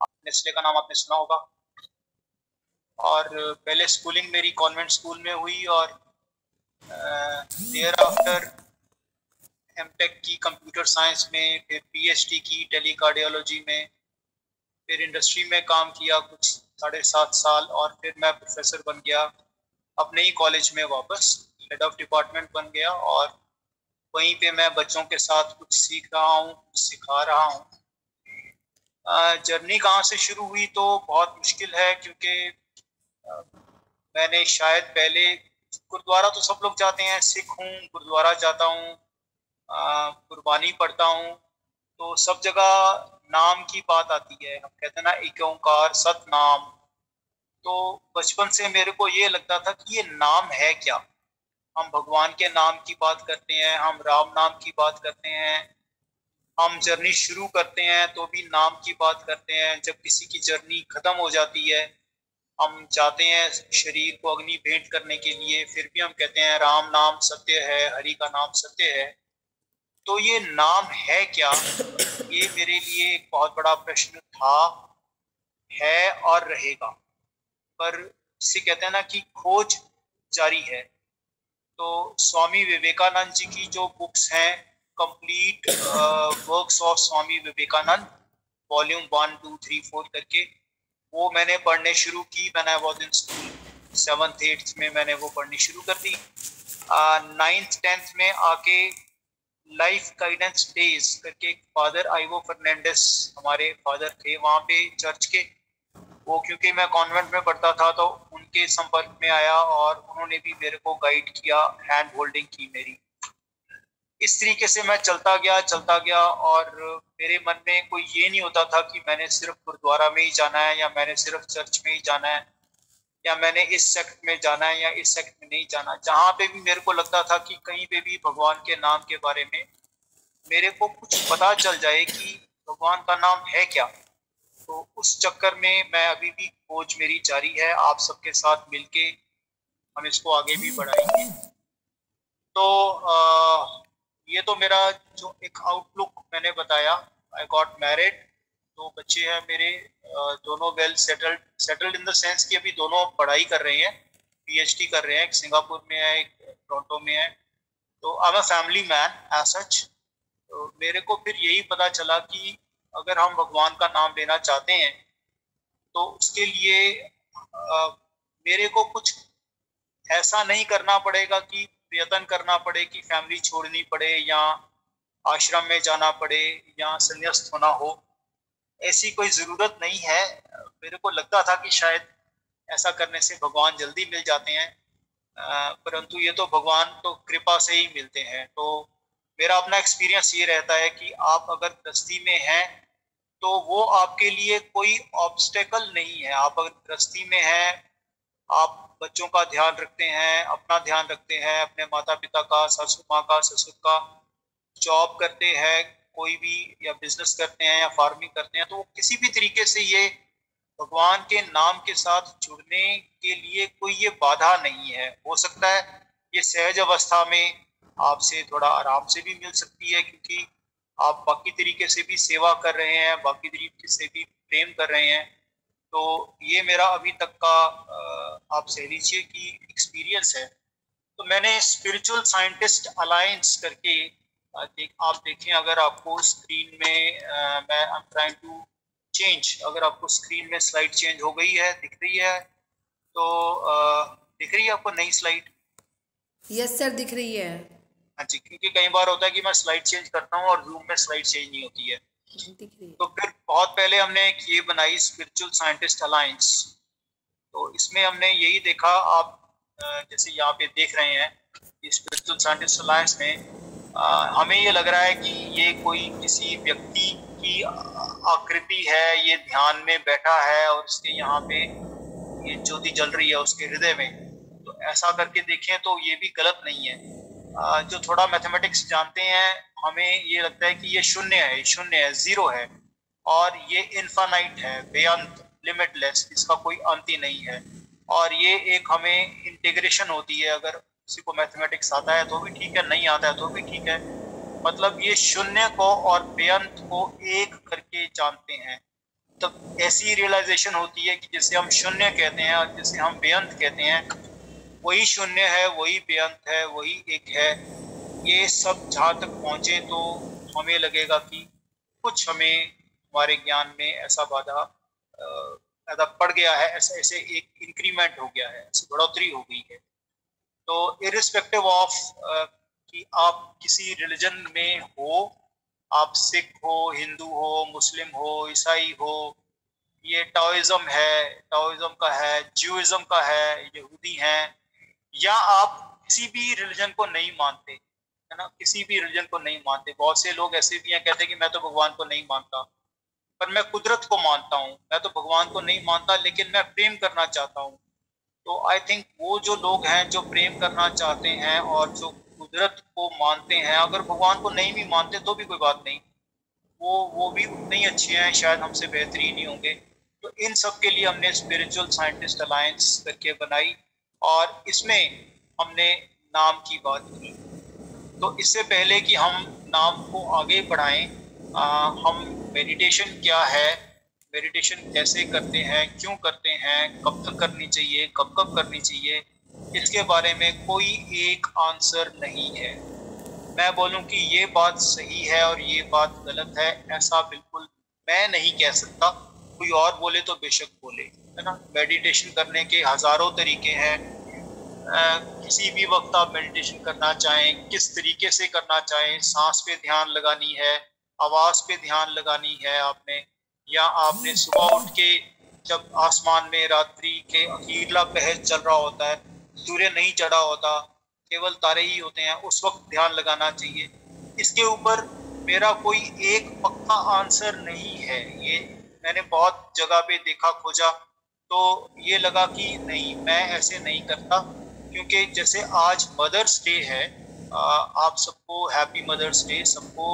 Nestle का नाम आपने सुना होगा। और पहले स्कूलिंग मेरी कॉन्वेंट स्कूल में हुई और देयर आफ्टर एमटेक की कंप्यूटर साइंस में, फिर पीएचडी की टेली कार्डियोलॉजी में, फिर इंडस्ट्री में काम किया कुछ 7.5 साल और फिर मैं प्रोफेसर बन गया अपने ही कॉलेज में, वापस हेड ऑफ डिपार्टमेंट बन गया और वहीं पे मैं बच्चों के साथ कुछ सीख रहा हूँ, कुछ सिखा रहा हूँ। जर्नी कहाँ से शुरू हुई तो बहुत मुश्किल है, क्योंकि मैंने शायद पहले, गुरुद्वारा तो सब लोग जाते हैं, सिख हूँ, गुरुद्वारा जाता हूँ, कुर्बानी पढ़ता हूँ, तो सब जगह नाम की बात आती है। हम कहते हैं ना, एक ओंकार सतनाम। तो बचपन से मेरे को ये लगता था कि ये नाम है क्या। हम भगवान के नाम की बात करते हैं, हम राम नाम की बात करते हैं, हम जर्नी शुरू करते हैं तो भी नाम की बात करते हैं। जब किसी की जर्नी खत्म हो जाती है, हम चाहते हैं शरीर को अग्नि भेंट करने के लिए, फिर भी हम कहते हैं राम नाम सत्य है, हरि का नाम सत्य है। तो ये नाम है क्या, ये मेरे लिए एक बहुत बड़ा प्रश्न था, है और रहेगा। पर इसे कहते हैं ना कि खोज जारी है। तो स्वामी विवेकानंद जी की जो बुक्स हैं, complete works of Swami Vivekananda, volume 1, 2, 3, 4 करके, वो मैंने पढ़ने शुरू की। मैंने was in school 7th 8th में मैंने वो पढ़नी शुरू कर दी। 9th 10th में आके लाइफ गाइडेंस डेज करके, फादर आइवो फर्नांडिस हमारे फादर थे वहाँ पे चर्च के, वो क्योंकि मैं कॉन्वेंट में पढ़ता था तो उनके संपर्क में आया और उन्होंने भी मेरे को गाइड किया, हैंड होल्डिंग की मेरी। इस तरीके से मैं चलता गया और मेरे मन में कोई ये नहीं होता था कि मैंने सिर्फ गुरुद्वारा में ही जाना है, या मैंने सिर्फ चर्च में ही जाना है, या मैंने इस सेक्ट में जाना है या इस सेक्ट में नहीं जाना। जहाँ पे भी मेरे को लगता था कि कहीं पे भी भगवान के नाम के बारे में मेरे को कुछ पता चल जाए कि भगवान का नाम है क्या, तो उस चक्कर में मैं अभी भी खोज मेरी जारी है। आप सबके साथ मिलके हम इसको आगे भी बढ़ाएंगे। तो ये तो मेरा जो एक आउटलुक मैंने बताया। आई गॉट मैरिड, 2 बच्चे हैं मेरे, दोनों well settled in the sense कि अभी दोनों पढ़ाई कर रहे हैं, पीएचडी कर रहे हैं, एक सिंगापुर में है, एक टोरंटो में है। तो I am a family man as such. तो मेरे को फिर यही पता चला कि अगर हम भगवान का नाम लेना चाहते हैं तो उसके लिए मेरे को कुछ ऐसा नहीं करना पड़ेगा कि प्रयत्न करना पड़े कि फैमिली छोड़नी पड़े या आश्रम में जाना पड़े या संन्यास्त होना हो। ऐसी कोई जरूरत नहीं है। मेरे को लगता था कि शायद ऐसा करने से भगवान जल्दी मिल जाते हैं, परंतु ये तो भगवान तो कृपा से ही मिलते हैं। तो मेरा अपना एक्सपीरियंस ये रहता है कि आप अगर गृहस्थी में हैं तो वो आपके लिए कोई ऑब्स्टेकल नहीं है। आप अगर गृहस्थी में हैं, आप बच्चों का ध्यान रखते हैं, अपना ध्यान रखते हैं, अपने माता पिता का, सासू माँ का, ससुर का, जॉब करते हैं कोई भी, या बिजनेस करते हैं या फार्मिंग करते हैं, तो किसी भी तरीके से ये भगवान के नाम के साथ जुड़ने के लिए कोई ये बाधा नहीं है। हो सकता है ये सहज अवस्था में आपसे थोड़ा आराम से भी मिल सकती है, क्योंकि आप बाकी तरीके से भी सेवा कर रहे हैं, बाकी तरीके से भी प्रेम कर रहे हैं। तो ये मेरा अभी तक का आप कह लीजिए कि एक्सपीरियंस है। तो मैंने स्पिरिचुअल साइंटिस्ट अलायंस करके, आप देखें अगर आपको स्क्रीन में, मैं I am trying to change, अगर आपको स्क्रीन में स्लाइड चेंज हो गई है, दिख रही है तो दिख रही है आपको नई स्लाइड? यस सर, दिख रही है। हाँ जी, क्योंकि कई बार होता है कि मैं स्लाइड चेंज करता हूँ और जूम में स्लाइड चेंज नहीं होती है। दिख रही है। तो फिर बहुत पहले हमने एक ये बनाई स्पिरिचुअल साइंटिस्ट अलायंस। तो इसमें हमने यही देखा, आप जैसे यहाँ पे देख रहे हैं, स्पिरिचुअल साइंटिस्ट अलायंस में हमें ये लग रहा है कि ये कोई किसी व्यक्ति की आकृति है, ये ध्यान में बैठा है और उसके यहाँ पे ये ज्योति जल रही है उसके हृदय में। तो ऐसा करके देखें तो ये भी गलत नहीं है। जो थोड़ा मैथमेटिक्स जानते हैं, हमें ये लगता है कि ये शून्य है, जीरो है, और ये इनफाइनाइट है, बेअंत, लिमिटलेस, इसका कोई अंत ही नहीं है। और ये एक हमें इंटीग्रेशन होती है। अगर किसी को मैथमेटिक्स आता है तो भी ठीक है, नहीं आता है तो भी ठीक है। मतलब ये शून्य को और बेअंत को एक करके जानते हैं। तब ऐसी रियलाइजेशन होती है कि जिसे हम शून्य कहते हैं और जिसे हम बेअंत कहते हैं, वही शून्य है, वही बेअंत है, वही एक है। ये सब जहाँ तक पहुँचे तो हमें लगेगा कि कुछ हमें हमारे ज्ञान में ऐसा बाधा पैदा पड़ गया है, ऐसे ऐसे एक इंक्रीमेंट हो गया है, ऐसी बढ़ोतरी हो गई है। तो इरिस्पेक्टिव ऑफ कि आप किसी रिलीजन में हो, आप सिख हो, हिंदू हो, मुस्लिम हो, ईसाई हो, ये टाओइज्म है, टाओइज्म का है, ज्यूइज्म का है, यहूदी हैं, या आप किसी भी रिलीजन को नहीं मानते, है ना, किसी भी रिलीजन को नहीं मानते। बहुत से लोग ऐसे भी हैं, कहते हैं कि मैं तो भगवान को नहीं मानता, पर मैं कुदरत को मानता हूँ। मैं तो भगवान को नहीं मानता, लेकिन मैं प्रेम करना चाहता हूँ। तो आई थिंक वो जो लोग हैं जो प्रेम करना चाहते हैं और जो कुदरत को मानते हैं, अगर भगवान को नहीं भी मानते तो भी कोई बात नहीं, वो भी उतने ही अच्छे हैं, शायद हमसे बेहतरीन ही होंगे। तो इन सब के लिए हमने स्पिरिचुअल साइंटिस्ट अलायंस करके बनाई, और इसमें हमने नाम की बात की। तो इससे पहले कि हम नाम को आगे बढ़ाएं, हम मेडिटेशन क्या है, मेडिटेशन कैसे करते हैं, क्यों करते हैं, कब तक करनी चाहिए, कब कब करनी चाहिए, इसके बारे में कोई एक आंसर नहीं है। मैं बोलूं कि ये बात सही है और ये बात गलत है, ऐसा बिल्कुल मैं नहीं कह सकता। कोई और बोले तो बेशक बोले, है ना। मेडिटेशन करने के हजारों तरीके हैं। किसी भी वक्त आप मेडिटेशन करना चाहें, किस तरीके से करना चाहें, सांस पे ध्यान लगानी है, आवाज पे ध्यान लगानी है आपने, या आपने सुबह उठ के जब आसमान में रात्रि के अखीरला पहर चल रहा होता है, सूर्य नहीं चढ़ा होता, केवल तारे ही होते हैं, उस वक्त ध्यान लगाना चाहिए। इसके ऊपर मेरा कोई एक पक्का आंसर नहीं है। ये मैंने बहुत जगह पे देखा, खोजा, तो ये लगा कि नहीं, मैं ऐसे नहीं करता। क्योंकि जैसे आज मदर्स डे है, आप सबको हैप्पी मदर्स डे, सबको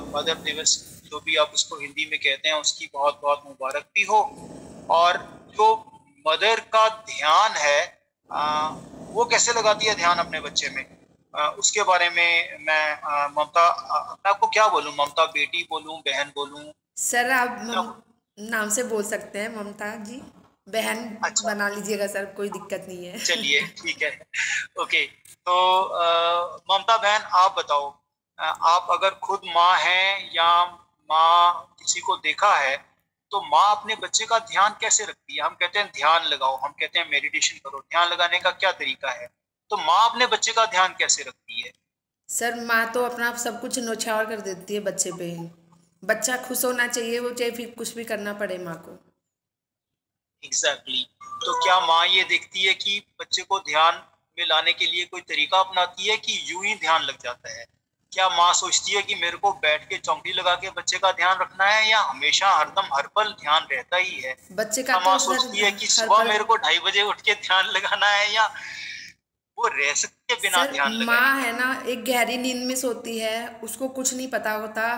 मदर दिवस जो भी आप उसको हिंदी में कहते हैं उसकी बहुत बहुत मुबारक भी हो। और जो मदर का ध्यान है, वो कैसे लगाती है ध्यान अपने बच्चे में, उसके बारे में मैं ममता, मैं आपको क्या बोलूं, ममता बेटी बोलूं, बहन बोलूं? सर आप नाम से बोल सकते हैं, ममता जी, बहन अच्छा, बना लीजिएगा सर, कोई दिक्कत नहीं है। चलिए ठीक है। ओके, तो ममता बहन आप बताओ, आप अगर खुद माँ हैं या माँ किसी को देखा है, तो माँ अपने बच्चे का ध्यान कैसे रखती है? हम कहते हैं ध्यान लगाओ, हम कहते हैं मेडिटेशन करो, ध्यान लगाने का क्या तरीका है? तो माँ अपने बच्चे का ध्यान कैसे रखती है? सर माँ तो अपना सब कुछ न्यौछावर कर देती है बच्चे पे ही। बच्चा खुश होना चाहिए, वो चाहे फिर कुछ भी करना पड़े माँ को। एग्जैक्टली तो क्या माँ ये देखती है कि बच्चे को ध्यान में लाने के लिए कोई तरीका अपनाती है, कि यूं ही ध्यान लग जाता है? क्या माँ सोचती है कि मेरे को बैठ के चौंकड़ी लगा के बच्चे का ध्यान रखना है, या हमेशा हरदम हर पल ध्यान रहता ही है? बच्चे का क्या तो माँ सर सोचती है कि हर सुबह पल। मेरे को 2:30 बजे उठ के ध्यान लगाना है, या वो रह सकती है बिना सर ध्यान लगाए? माँ है ना, एक गहरी नींद में सोती है, उसको कुछ नहीं पता होता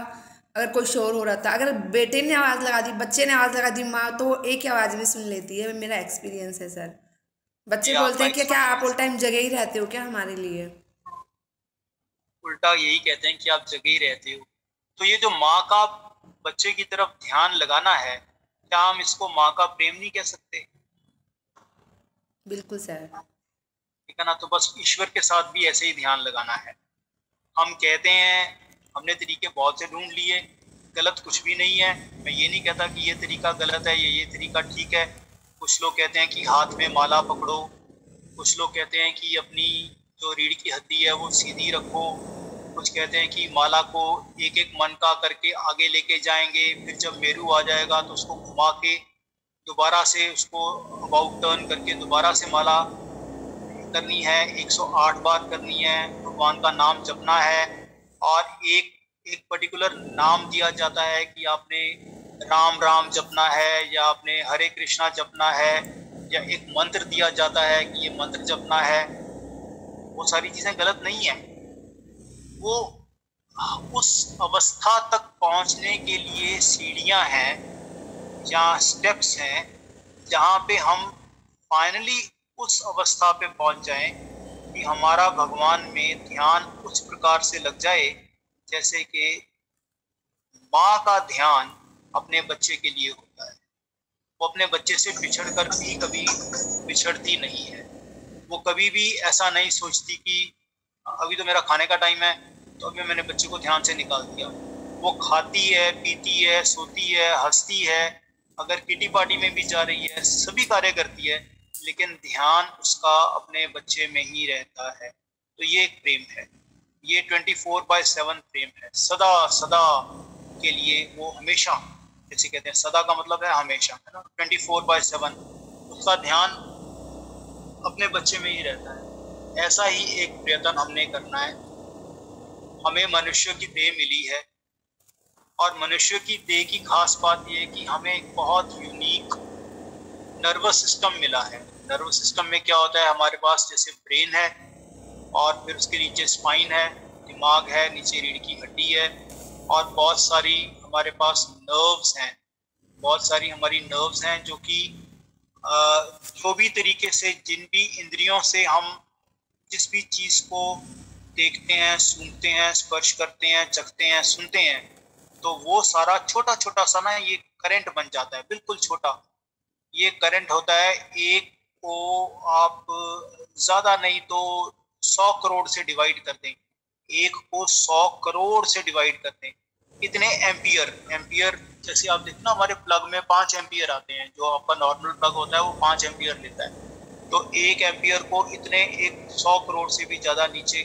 अगर कोई शोर हो रहा था। अगर बेटे ने आवाज़ लगा दी, बच्चे ने आवाज़ लगा दी, माँ तो एक ही आवाज़ में सुन लेती है। मेरा एक्सपीरियंस है सर। बच्चे ये बोलते आपका हैं कि क्या आप ऑल एक्सपीरियंस? टाइम जगे ही रहते हो क्या हमारे लिए? उल्टा यही कहते हैं कि आप जगे ही रहते हो। तो ये जो माँ का बच्चे की तरफ ध्यान लगाना है, क्या हम इसको माँ का प्रेम नहीं कह सकते? बिल्कुल सर। ठीक है ना। तो बस ईश्वर के साथ भी ऐसे ही ध्यान लगाना है। हम कहते हैं, हमने तरीके बहुत से ढूंढ लिए, गलत कुछ भी नहीं है। मैं ये नहीं कहता कि ये तरीका गलत है, ये तरीका ठीक है। कुछ लोग कहते हैं कि हाथ में माला पकड़ो, कुछ लोग कहते हैं कि अपनी जो रीढ़ की हड्डी है वो सीधी रखो, कुछ कहते हैं कि माला को एक एक मन का करके आगे लेके जाएंगे, फिर जब मेरू आ जाएगा तो उसको घुमा के दोबारा से उसको अबाउट टर्न करके दोबारा से माला करनी है, 108 बार करनी है, भगवान का नाम जपना है। और एक एक पर्टिकुलर नाम दिया जाता है कि आपने राम राम जपना है, या आपने हरे कृष्णा जपना है, या एक मंत्र दिया जाता है कि ये मंत्र जपना है। वो सारी चीजें गलत नहीं है। वो उस अवस्था तक पहुंचने के लिए सीढ़ियां हैं या स्टेप्स हैं, जहाँ पे हम फाइनली उस अवस्था पे पहुंच जाएं कि हमारा भगवान में ध्यान उस प्रकार से लग जाए जैसे कि माँ का ध्यान अपने बच्चे के लिए होता है। वो अपने बच्चे से बिछड़ कर भी कभी बिछड़ती नहीं है। वो कभी भी ऐसा नहीं सोचती कि अभी तो मेरा खाने का टाइम है तो अभी मैंने बच्चे को ध्यान से निकाल दिया। वो खाती है, पीती है, सोती है, हंसती है, अगर किटी पार्टी में भी जा रही है, सभी कार्य करती है, लेकिन ध्यान उसका अपने बच्चे में ही रहता है। तो ये एक प्रेम है, ये 24/7 प्रेम है, सदा सदा के लिए। वो हमेशा, जैसे कहते हैं सदा का मतलब है हमेशा, है ना। 24/7 उसका ध्यान अपने बच्चे में ही रहता है। ऐसा ही एक प्रयत्न हमने करना है। हमें मनुष्य की देह मिली है और मनुष्य की देह की खास बात यह है कि हमें एक बहुत यूनिक नर्वस सिस्टम मिला है। नर्वस सिस्टम में क्या होता है, हमारे पास जैसे ब्रेन है और फिर उसके नीचे स्पाइन है, दिमाग है, नीचे रीढ़ की हड्डी है, और बहुत सारी हमारे पास नर्व्स हैं। बहुत सारी हमारी नर्व्स हैं जो कि जो भी तरीके से, जिन भी इंद्रियों से हम जिस भी चीज़ को देखते हैं, सुनते हैं, स्पर्श करते हैं, चखते हैं, सुनते हैं, तो वो सारा छोटा छोटा सा ना ये करंट बन जाता है, बिल्कुल छोटा। ये करंट होता है, एक को आप ज़्यादा नहीं तो 100 करोड़ से डिवाइड कर दें, एक को 100 करोड़ से डिवाइड कर दें, इतने एम्पियर। एम्पियर जैसे आप देखना हमारे प्लग में 5 एम्पियर आते हैं, जो आपका नॉर्मल प्लग होता है वो 5 एम्पियर लेता है। तो एक एम्पियर को इतने 100 करोड़ से भी ज़्यादा नीचे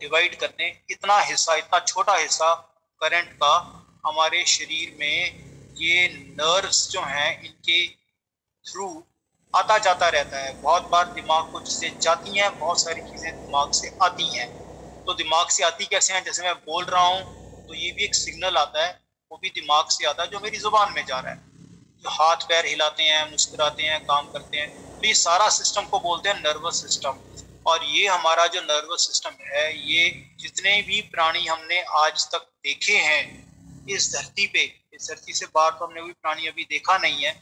डिवाइड कर दें, इतना हिस्सा, इतना छोटा हिस्सा करंट का हमारे शरीर में ये नर्व्स जो हैं इनके थ्रू आता जाता रहता है। बहुत बार दिमाग को चीज़ें जाती हैं, बहुत सारी चीज़ें दिमाग से आती हैं। तो दिमाग से आती कैसे हैं, जैसे मैं बोल रहा हूँ तो ये भी एक सिग्नल आता है, वो भी दिमाग से आता है जो मेरी जुबान में जा रहा है। जो हाथ पैर हिलाते हैं, मुस्कुराते हैं, काम करते हैं, तो ये सारा सिस्टम को बोलते हैं नर्वस सिस्टम। और ये हमारा जो नर्वस सिस्टम है, ये जितने भी प्राणी हमने आज तक देखे हैं इस धरती पे, इस धरती से बाहर तो हमने कोई प्राणी अभी देखा नहीं है,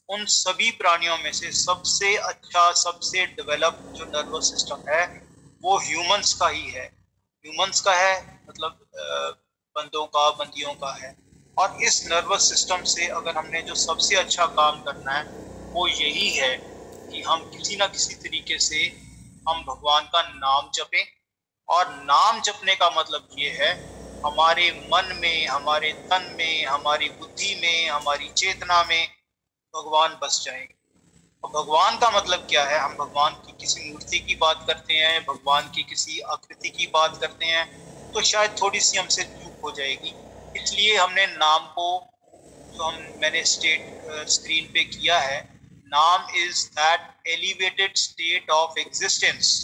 उन सभी प्राणियों में से सबसे अच्छा, सबसे डेवलप जो नर्वस सिस्टम है वो ह्यूमंस का ही है। ह्यूमंस का है मतलब बंदों का, बंदियों का है। और इस नर्वस सिस्टम से अगर हमने जो सबसे अच्छा काम करना है वो यही है कि हम किसी ना किसी तरीके से हम भगवान का नाम जपें। और नाम जपने का मतलब ये है हमारे मन में, हमारे तन में, हमारी बुद्धि में, हमारी चेतना में भगवान बस जाएंगे। और भगवान का मतलब क्या है, हम भगवान की किसी मूर्ति की बात करते हैं, भगवान की किसी आकृति की बात करते हैं, तो शायद थोड़ी सी हमसे चूक हो जाएगी। इसलिए हमने नाम को, जो मैंने स्क्रीन पे किया है, नाम is that elevated state of existence.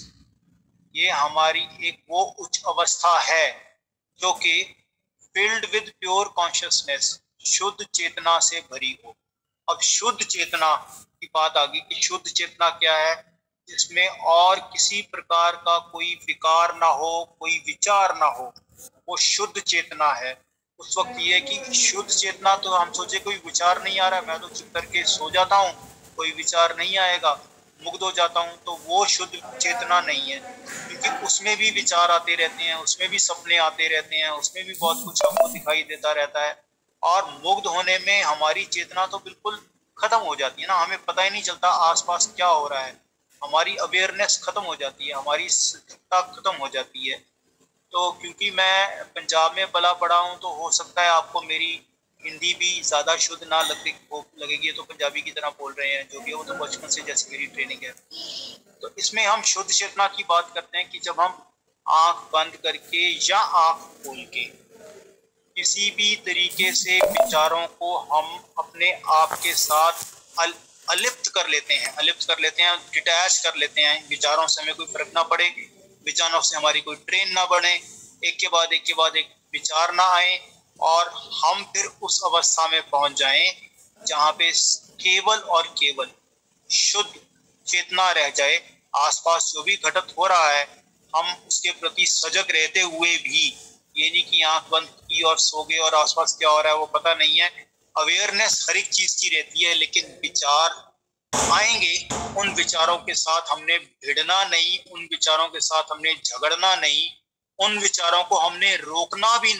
ये हमारी एक वो उच्च अवस्था है जो कि फिल्ड विद प्योर कॉन्शियसनेस, शुद्ध चेतना से भरी हो। अब शुद्ध चेतना की बात आ गई कि शुद्ध चेतना क्या है, जिसमें और किसी प्रकार का कोई विकार ना हो, कोई विचार ना हो, वो शुद्ध चेतना है। उस वक्त ये है कि शुद्ध चेतना, तो हम सोचे कोई विचार नहीं आ रहा, मैं तो चुप करके सो जाता हूँ, कोई विचार नहीं आएगा, मुग्ध हो जाता हूँ, तो वो शुद्ध चेतना नहीं है। क्योंकि उसमें भी विचार आते रहते हैं, उसमें भी सपने आते रहते हैं, उसमें भी बहुत कुछ हमको दिखाई देता रहता है। और मुग्ध होने में हमारी चेतना तो बिल्कुल खत्म हो जाती है ना, हमें पता ही नहीं चलता आसपास क्या हो रहा है, हमारी अवेयरनेस खत्म हो जाती है, हमारी सतर्कता खत्म हो जाती है। तो क्योंकि मैं पंजाब में पला पड़ा हूँ, तो हो सकता है आपको मेरी हिंदी भी ज़्यादा शुद्ध ना लगेगी, तो पंजाबी की तरह बोल रहे हैं, जो भी है वो तो बचपन से जैसे मेरी ट्रेनिंग है। तो इसमें हम शुद्ध चेतना की बात करते हैं कि जब हम आंख बंद करके या आंख खोल के किसी भी तरीके से विचारों को हम अपने आप के साथ अलिप्त कर लेते हैं, डिटैच कर लेते हैं। विचारों से हमें कोई फर्क ना पड़े, विचारों से हमारी कोई ट्रेन ना बने, एक के बाद एक विचार ना आए, और हम फिर उस अवस्था में पहुंच जाएं जहां पे केवल और केवल शुद्ध चेतना रह जाए। आसपास जो भी घटित हो रहा है हम उसके प्रति सजग रहते हुए भी, ये नहीं कि आंख बंद की और सो गए और आसपास क्या हो रहा है वो पता नहीं है। अवेयरनेस हर एक चीज की रहती है, लेकिन विचार आएंगे, उन विचारों के साथ हमने भिड़ना नहीं, उन विचारों के साथ हमने झगड़ना नहीं, उन विचारों को हमने रोकना भी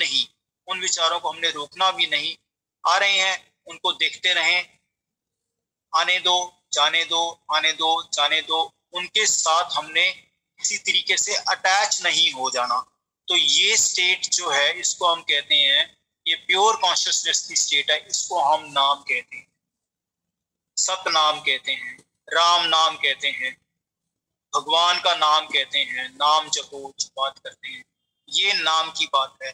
नहीं, आ रहे हैं उनको देखते रहें, आने दो, जाने दो, आने दो, जाने दो, उनके साथ हमने किसी तरीके से अटैच नहीं हो जाना। तो ये स्टेट जो है इसको हम कहते हैं, ये प्योर कॉन्शियसनेस की स्टेट है, इसको हम नाम कहते हैं, सतनाम कहते हैं, राम नाम कहते हैं, भगवान का नाम कहते हैं, नाम जपो जो बात करते हैं, ये नाम की बात है।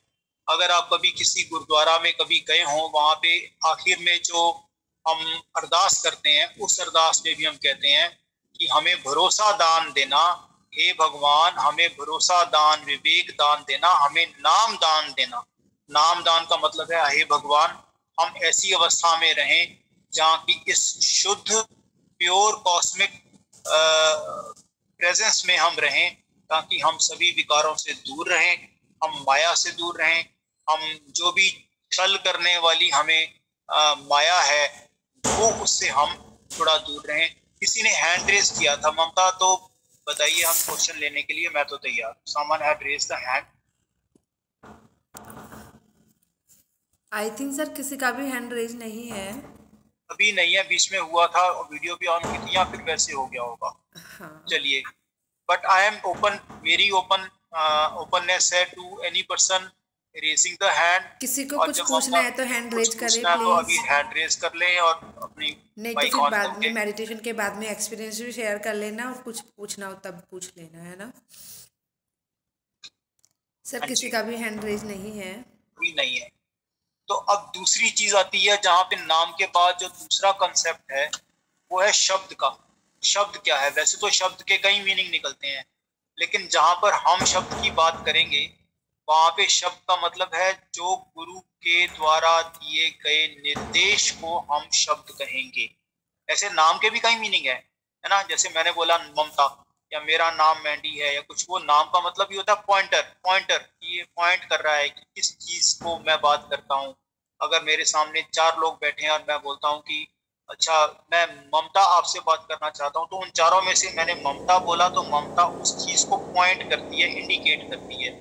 अगर आप कभी किसी गुरुद्वारा में कभी गए हों, वहां पे आखिर में जो हम अरदास करते हैं, उस अरदास में भी हम कहते हैं कि हमें भरोसा दान देना, हे भगवान हमें भरोसा दान, विवेक दान देना, हमें नाम दान देना। नाम दान का मतलब है, हे भगवान हम ऐसी अवस्था में रहें जहाँ की इस शुद्ध प्योर कॉस्मिक प्रेजेंस में हम रहें, ताकि हम सभी विकारों से दूर रहें, हम माया से दूर रहें, हम जो भी छल करने वाली हमें माया है वो उससे हम थोड़ा दूर रहें। किसी ने हैंड रेज किया था, ममता, तो बताइए हम क्वेश्चन लेने के लिए, मैं तो तैयार। Someone had raise the hand. I think sir किसी का भी हैंड रेज नहीं है। अभी नहीं है, बीच में हुआ था, वीडियो भी ऑन हुई थी, या फिर वैसे हो गया होगा। हाँ। चलिए, बट आई एम ओपन, मेरी ओपननेस है to any person raising the hand. किसी को कुछ पूछना है तो हैंड रेज करें प्लीज। तो अभी हैंड रेज कर लें और अपनी नहीं तो फिर बाद में मेडिटेशन के बाद में एक्सपीरियंस भी शेयर कर लेना, और कुछ पूछना हो तब पूछ लेना, है ना सर? किसी का भी हैंड रेज नहीं है। भी नहीं है। तो अब दूसरी चीज आती है, जहां पे नाम के बाद जो दूसरा कंसेप्ट है वो है शब्द का। शब्द क्या है? वैसे तो शब्द के कई मीनिंग निकलते हैं, लेकिन जहां पर हम शब्द की बात करेंगे वहां पे शब्द का मतलब है जो गुरु के द्वारा दिए गए निर्देश को हम शब्द कहेंगे। ऐसे नाम के भी कई मीनिंग है ना? जैसे मैंने बोला ममता, या मेरा नाम मैंडी है, या कुछ, वो नाम का मतलब ही होता है पॉइंटर। पॉइंटर, ये पॉइंट कर रहा है कि किस चीज को मैं बात करता हूँ। अगर मेरे सामने 4 लोग बैठे हैं और मैं बोलता हूँ कि अच्छा मैं ममता आपसे बात करना चाहता हूँ, तो उन चारों में से मैंने ममता बोला, तो ममता उस चीज को पॉइंट करती है, इंडिकेट करती है।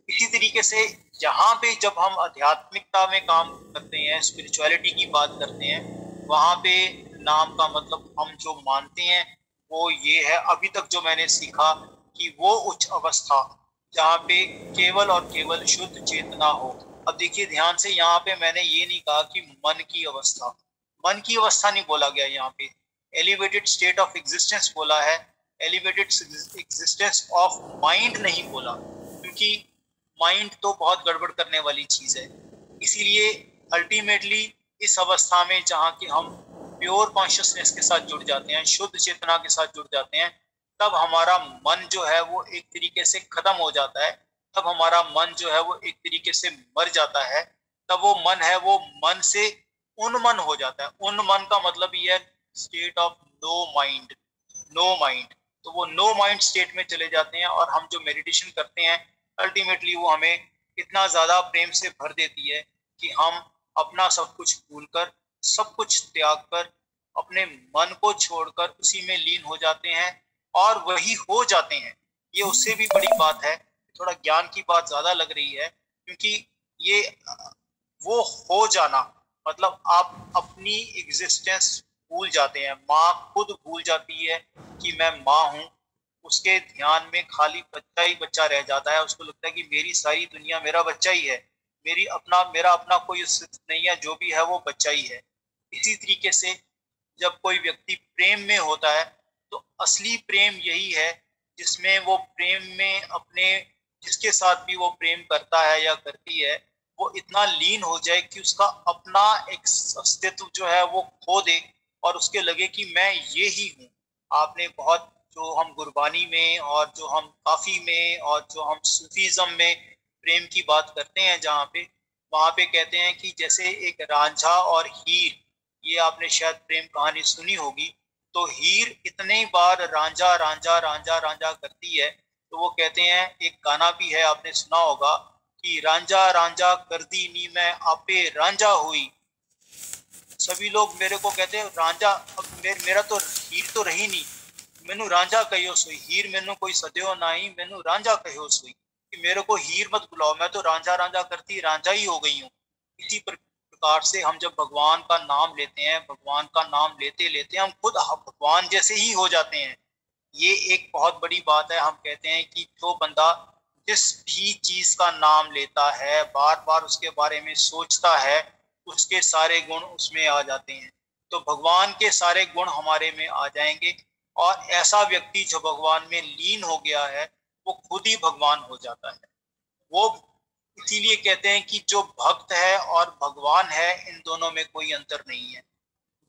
इसी तरीके से जहाँ पे जब हम आध्यात्मिकता में काम करते हैं, स्पिरिचुअलिटी की बात करते हैं, वहां पे नाम का मतलब हम जो मानते हैं वो ये है, अभी तक जो मैंने सीखा, कि वो उच्च अवस्था जहाँ पे केवल और केवल शुद्ध चेतना हो। अब देखिए ध्यान से, यहाँ पे मैंने ये नहीं कहा कि मन की अवस्था, मन की अवस्था नहीं बोला गया, यहाँ पे एलिवेटेड स्टेट ऑफ एग्जिस्टेंस बोला है, एलिवेटेड एग्जिस्टेंस ऑफ माइंड नहीं बोला, क्योंकि माइंड तो बहुत गड़बड़ करने वाली चीज है। इसीलिए अल्टीमेटली इस अवस्था में जहाँ कि हम प्योर कॉन्शियसनेस के साथ जुड़ जाते हैं, शुद्ध चेतना के साथ जुड़ जाते हैं, तब हमारा मन जो है वो एक तरीके से खत्म हो जाता है, तब हमारा मन जो है वो एक तरीके से मर जाता है, तब वो मन है वो मन से उन्मन हो जाता है। उन्मन का मतलब ये है state of no mind, no mind. तो वो नो माइंड स्टेट में चले जाते हैं, और हम जो मेडिटेशन करते हैं अल्टीमेटली वो हमें इतना ज्यादा प्रेम से भर देती है कि हम अपना सब कुछ भूलकर, सब कुछ त्याग कर, अपने मन को छोड़कर उसी में लीन हो जाते हैं और वही हो जाते हैं। ये उससे भी बड़ी बात है, थोड़ा ज्ञान की बात ज्यादा लग रही है, क्योंकि ये वो हो जाना मतलब आप अपनी एग्जिस्टेंस भूल जाते हैं। माँ खुद भूल जाती है कि मैं माँ हूँ, उसके ध्यान में खाली बच्चा ही बच्चा रह जाता है। उसको लगता है कि मेरी सारी दुनिया मेरा बच्चा ही है, मेरा अपना कोई अस्तित्व नहीं है, जो भी है वो बच्चा ही है। इसी तरीके से जब कोई व्यक्ति प्रेम में होता है, तो असली प्रेम यही है जिसमें वो प्रेम में अपने, जिसके साथ भी वो प्रेम करता है या करती है, वो इतना लीन हो जाए कि उसका अपना एक अस्तित्व जो है वो खो दे, और उसके लगे कि मैं ये ही हूँ। आपने बहुत, जो हम गुरबानी में और जो हम काफी में और जो हम सूफीज्म में प्रेम की बात करते हैं, जहाँ पे वहां पे कहते हैं कि जैसे एक रांझा और हीर, ये आपने शायद प्रेम कहानी सुनी होगी। तो हीर इतने बार रांझा रांझा रांझा रांझा करती है, तो वो कहते हैं, एक गाना भी है आपने सुना होगा कि रांझा रांझा कर दी नी मैं आपे रांझा हुई। सभी लोग मेरे को कहते हैं रांझा, अब मेरा तो हीर तो रही नहीं, मैनू रांझा कहो सोई, हीर मैनू कोई सद्यो नहीं, मैनू रांझा कहो सोई, कि मेरे को हीर मत बुलाओ, मैं तो रांझा रांझा करती रांझा ही हो गई हूँ। इसी प्रकार से हम जब भगवान का नाम लेते हैं, भगवान का नाम लेते लेते हम खुद भगवान जैसे ही हो जाते हैं। ये एक बहुत बड़ी बात है। हम कहते हैं कि जो बंदा जिस भी चीज का नाम लेता है, बार बार उसके बारे में सोचता है, उसके सारे गुण उसमें आ जाते हैं। तो भगवान के सारे गुण हमारे में आ जाएंगे, और ऐसा व्यक्ति जो भगवान में लीन हो गया है वो खुद ही भगवान हो जाता है। वो इसीलिए कहते हैं कि जो भक्त है और भगवान है, इन दोनों में कोई अंतर नहीं है।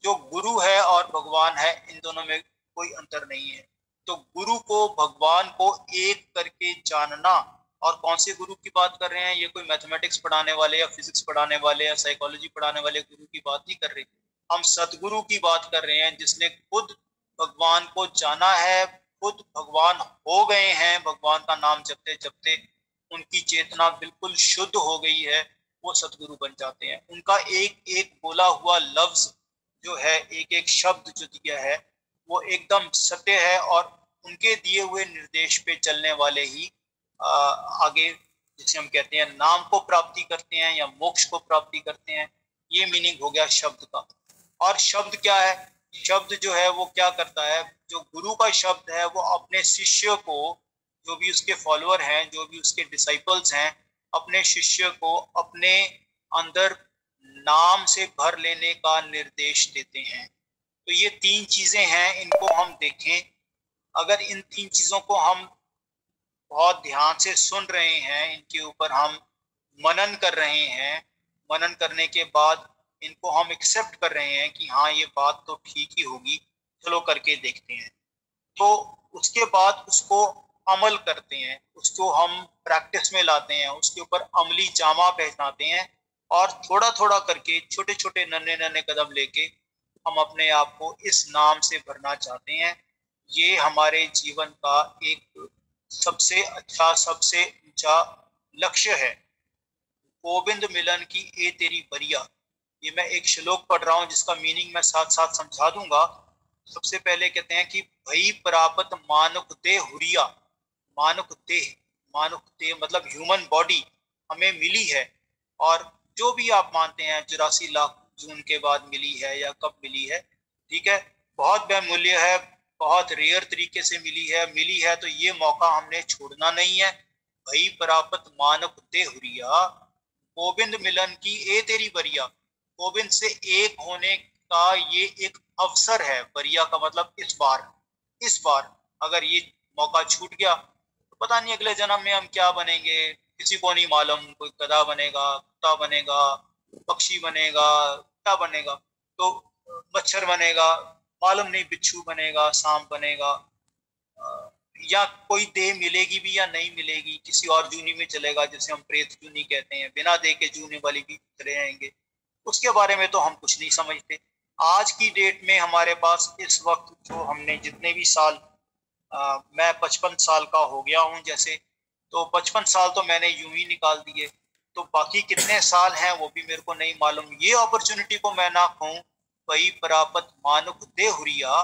जो गुरु है और भगवान है, इन दोनों में कोई अंतर नहीं है। तो गुरु को, भगवान को एक करके जानना। और कौन से गुरु की बात कर रहे हैं? ये कोई मैथमेटिक्स पढ़ाने वाले या फिजिक्स पढ़ाने वाले या साइकोलॉजी पढ़ाने वाले गुरु की बात नहीं कर रहे। हम सतगुरु की बात कर रहे हैं, जिसने खुद भगवान को जाना है, खुद भगवान हो गए हैं। भगवान का नाम जपते जपते उनकी चेतना बिल्कुल शुद्ध हो गई है, वो सतगुरु बन जाते हैं। उनका एक एक बोला हुआ लफ्ज जो है, एक एक शब्द जो दिया है, वो एकदम सत्य है, और उनके दिए हुए निर्देश पे चलने वाले ही आगे, जिसे हम कहते हैं, नाम को प्राप्ति करते हैं या मोक्ष को प्राप्ति करते हैं। ये मीनिंग हो गया शब्द का। और शब्द क्या है? शब्द जो है वो क्या करता है? जो गुरु का शब्द है वो अपने शिष्य को, जो भी उसके फॉलोअर हैं, जो भी उसके डिसाइपल्स हैं, अपने शिष्य को अपने अंदर नाम से भर लेने का निर्देश देते हैं। तो ये तीन चीजें हैं, इनको हम देखें। अगर इन तीन चीजों को हम बहुत ध्यान से सुन रहे हैं, इनके ऊपर हम मनन कर रहे हैं, मनन करने के बाद इनको हम एक्सेप्ट कर रहे हैं कि हाँ ये बात तो ठीक ही होगी, चलो करके देखते हैं, तो उसके बाद उसको अमल करते हैं, उसको हम प्रैक्टिस में लाते हैं, उसके ऊपर अमली जामा पहनाते हैं, और थोड़ा थोड़ा करके छोटे छोटे नन्हे नन्हे कदम लेके हम अपने आप को इस नाम से भरना चाहते हैं। ये हमारे जीवन का एक सबसे अच्छा, सबसे ऊंचा लक्ष्य है। गोविंद मिलन की ए तेरी बरिया, ये मैं एक श्लोक पढ़ रहा हूँ जिसका मीनिंग मैं साथ साथ समझा दूंगा। सबसे पहले कहते हैं कि भई प्रापत मानुक दे हुरिया, मानुक देह मतलब ह्यूमन बॉडी हमें मिली है, और जो भी आप मानते हैं 84 लाख जून के बाद मिली है या कब मिली है, ठीक है, बहुत बहुमूल्य है, बहुत रेयर तरीके से मिली है, तो ये मौका हमने छोड़ना नहीं है। भई प्रापत मानक दे हुरिया, गोविंद मिलन की ए तेरी बरिया, गोविंद से एक होने का ये एक अवसर है। बरिया का मतलब इस बार अगर ये मौका छूट गया तो पता नहीं अगले जन्म में हम क्या बनेंगे, किसी को नहीं मालूम। कोई गधा बनेगा, कुत्ता बनेगा, पक्षी बनेगा, क्या बनेगा, तो मच्छर बनेगा, मालूम नहीं, बिच्छू बनेगा, सांप बनेगा, या कोई देह मिलेगी भी या नहीं मिलेगी, किसी और जूनी में चलेगा जिसे हम प्रेत जूनी कहते हैं, बिना देह के जूने वाली भी चले जाएंगे, उसके बारे में तो हम कुछ नहीं समझते। आज की डेट में हमारे पास इस वक्त जो हमने जितने भी साल, मैं 55 साल का हो गया हूँ जैसे, तो 55 साल तो मैंने यूं ही निकाल दिए, तो बाकी कितने साल हैं वो भी मेरे को नहीं मालूम। ये अपॉर्चुनिटी को मैं ना कहूँ, वही प्रापत मानुक दे हुरिया,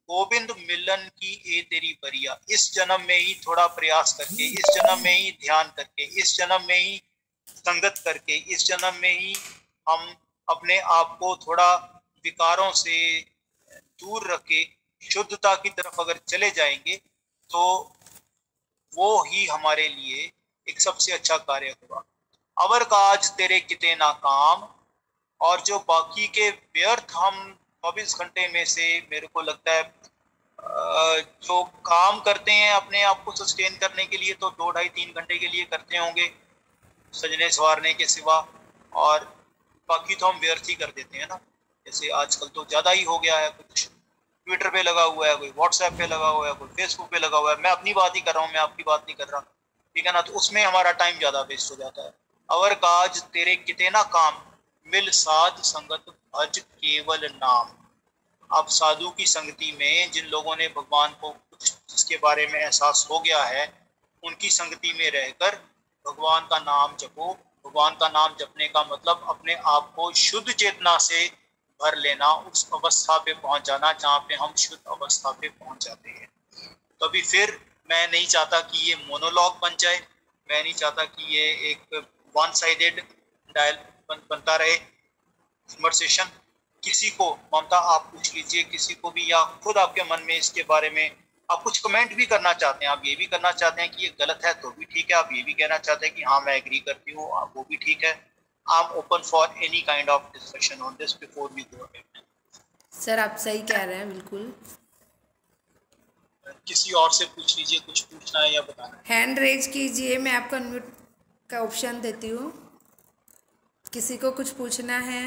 गोविंद मिलन की ए तेरी बरिया। इस जन्म में ही थोड़ा प्रयास करके, इस जन्म में ही ध्यान करके, इस जन्म में ही संगत करके, इस जन्म में ही हम अपने आप को थोड़ा विकारों से दूर रख के शुद्धता की तरफ अगर चले जाएंगे तो वो ही हमारे लिए एक सबसे अच्छा कार्य होगा। अवर काज तेरे किते ना काम, और जो बाकी के व्यर्थ हम 24 घंटे में से, मेरे को लगता है जो काम करते हैं अपने आप को सस्टेन करने के लिए, तो 2 ढाई 3 घंटे के लिए करते होंगे सजने संवारने के सिवा, और बाकी तो हम व्यर्थ ही कर देते हैं ना। जैसे आजकल तो ज्यादा ही हो गया है, कुछ ट्विटर पे लगा हुआ है, कोई व्हाट्सएप पे लगा हुआ है, कोई फेसबुक पे लगा हुआ है। मैं अपनी बात ही कर रहा हूँ, मैं आपकी बात नहीं कर रहा, ठीक है ना, तो उसमें हमारा टाइम ज्यादा वेस्ट हो जाता है। अवर काज तेरे किते ना काम, मिल साध संगत भज केवल नाम। अब साधु की संगति में जिन लोगों ने भगवान को कुछ जिसके बारे में एहसास हो गया है, उनकी संगति में रहकर भगवान का नाम जपो। भगवान का नाम जपने का मतलब अपने आप को शुद्ध चेतना से भर लेना, उस अवस्था पे पहुंच जाना जहाँ पे हम शुद्ध अवस्था पे पहुंच जाते हैं। तो अभी फिर मैं नहीं चाहता कि ये मोनोलॉग बन जाए, मैं नहीं चाहता कि ये एक वन साइडेड डायल बनता रहे। कन्वर्सेशन। किसी को, ममता आप पूछ लीजिए किसी को भी, या खुद आपके मन में इसके बारे में आप कुछ कमेंट भी करना चाहते हैं, आप ये भी करना चाहते हैं कि ये गलत है तो भी ठीक है, आप ये भी कहना चाहते हैं कि हाँ मैं एग्री करती हूँ, आप वो भी ठीक है। I am open for any kind of discussion on this before we go ahead. Sir आप सही कह रहे हैं बिल्कुल। किसी और से पूछ लीजिए, कुछ पूछना है या बताना है। हैंड रेज कीजिए, मैं आपको अनम्यूट का ऑप्शन देती हूँ। किसी को कुछ पूछना है?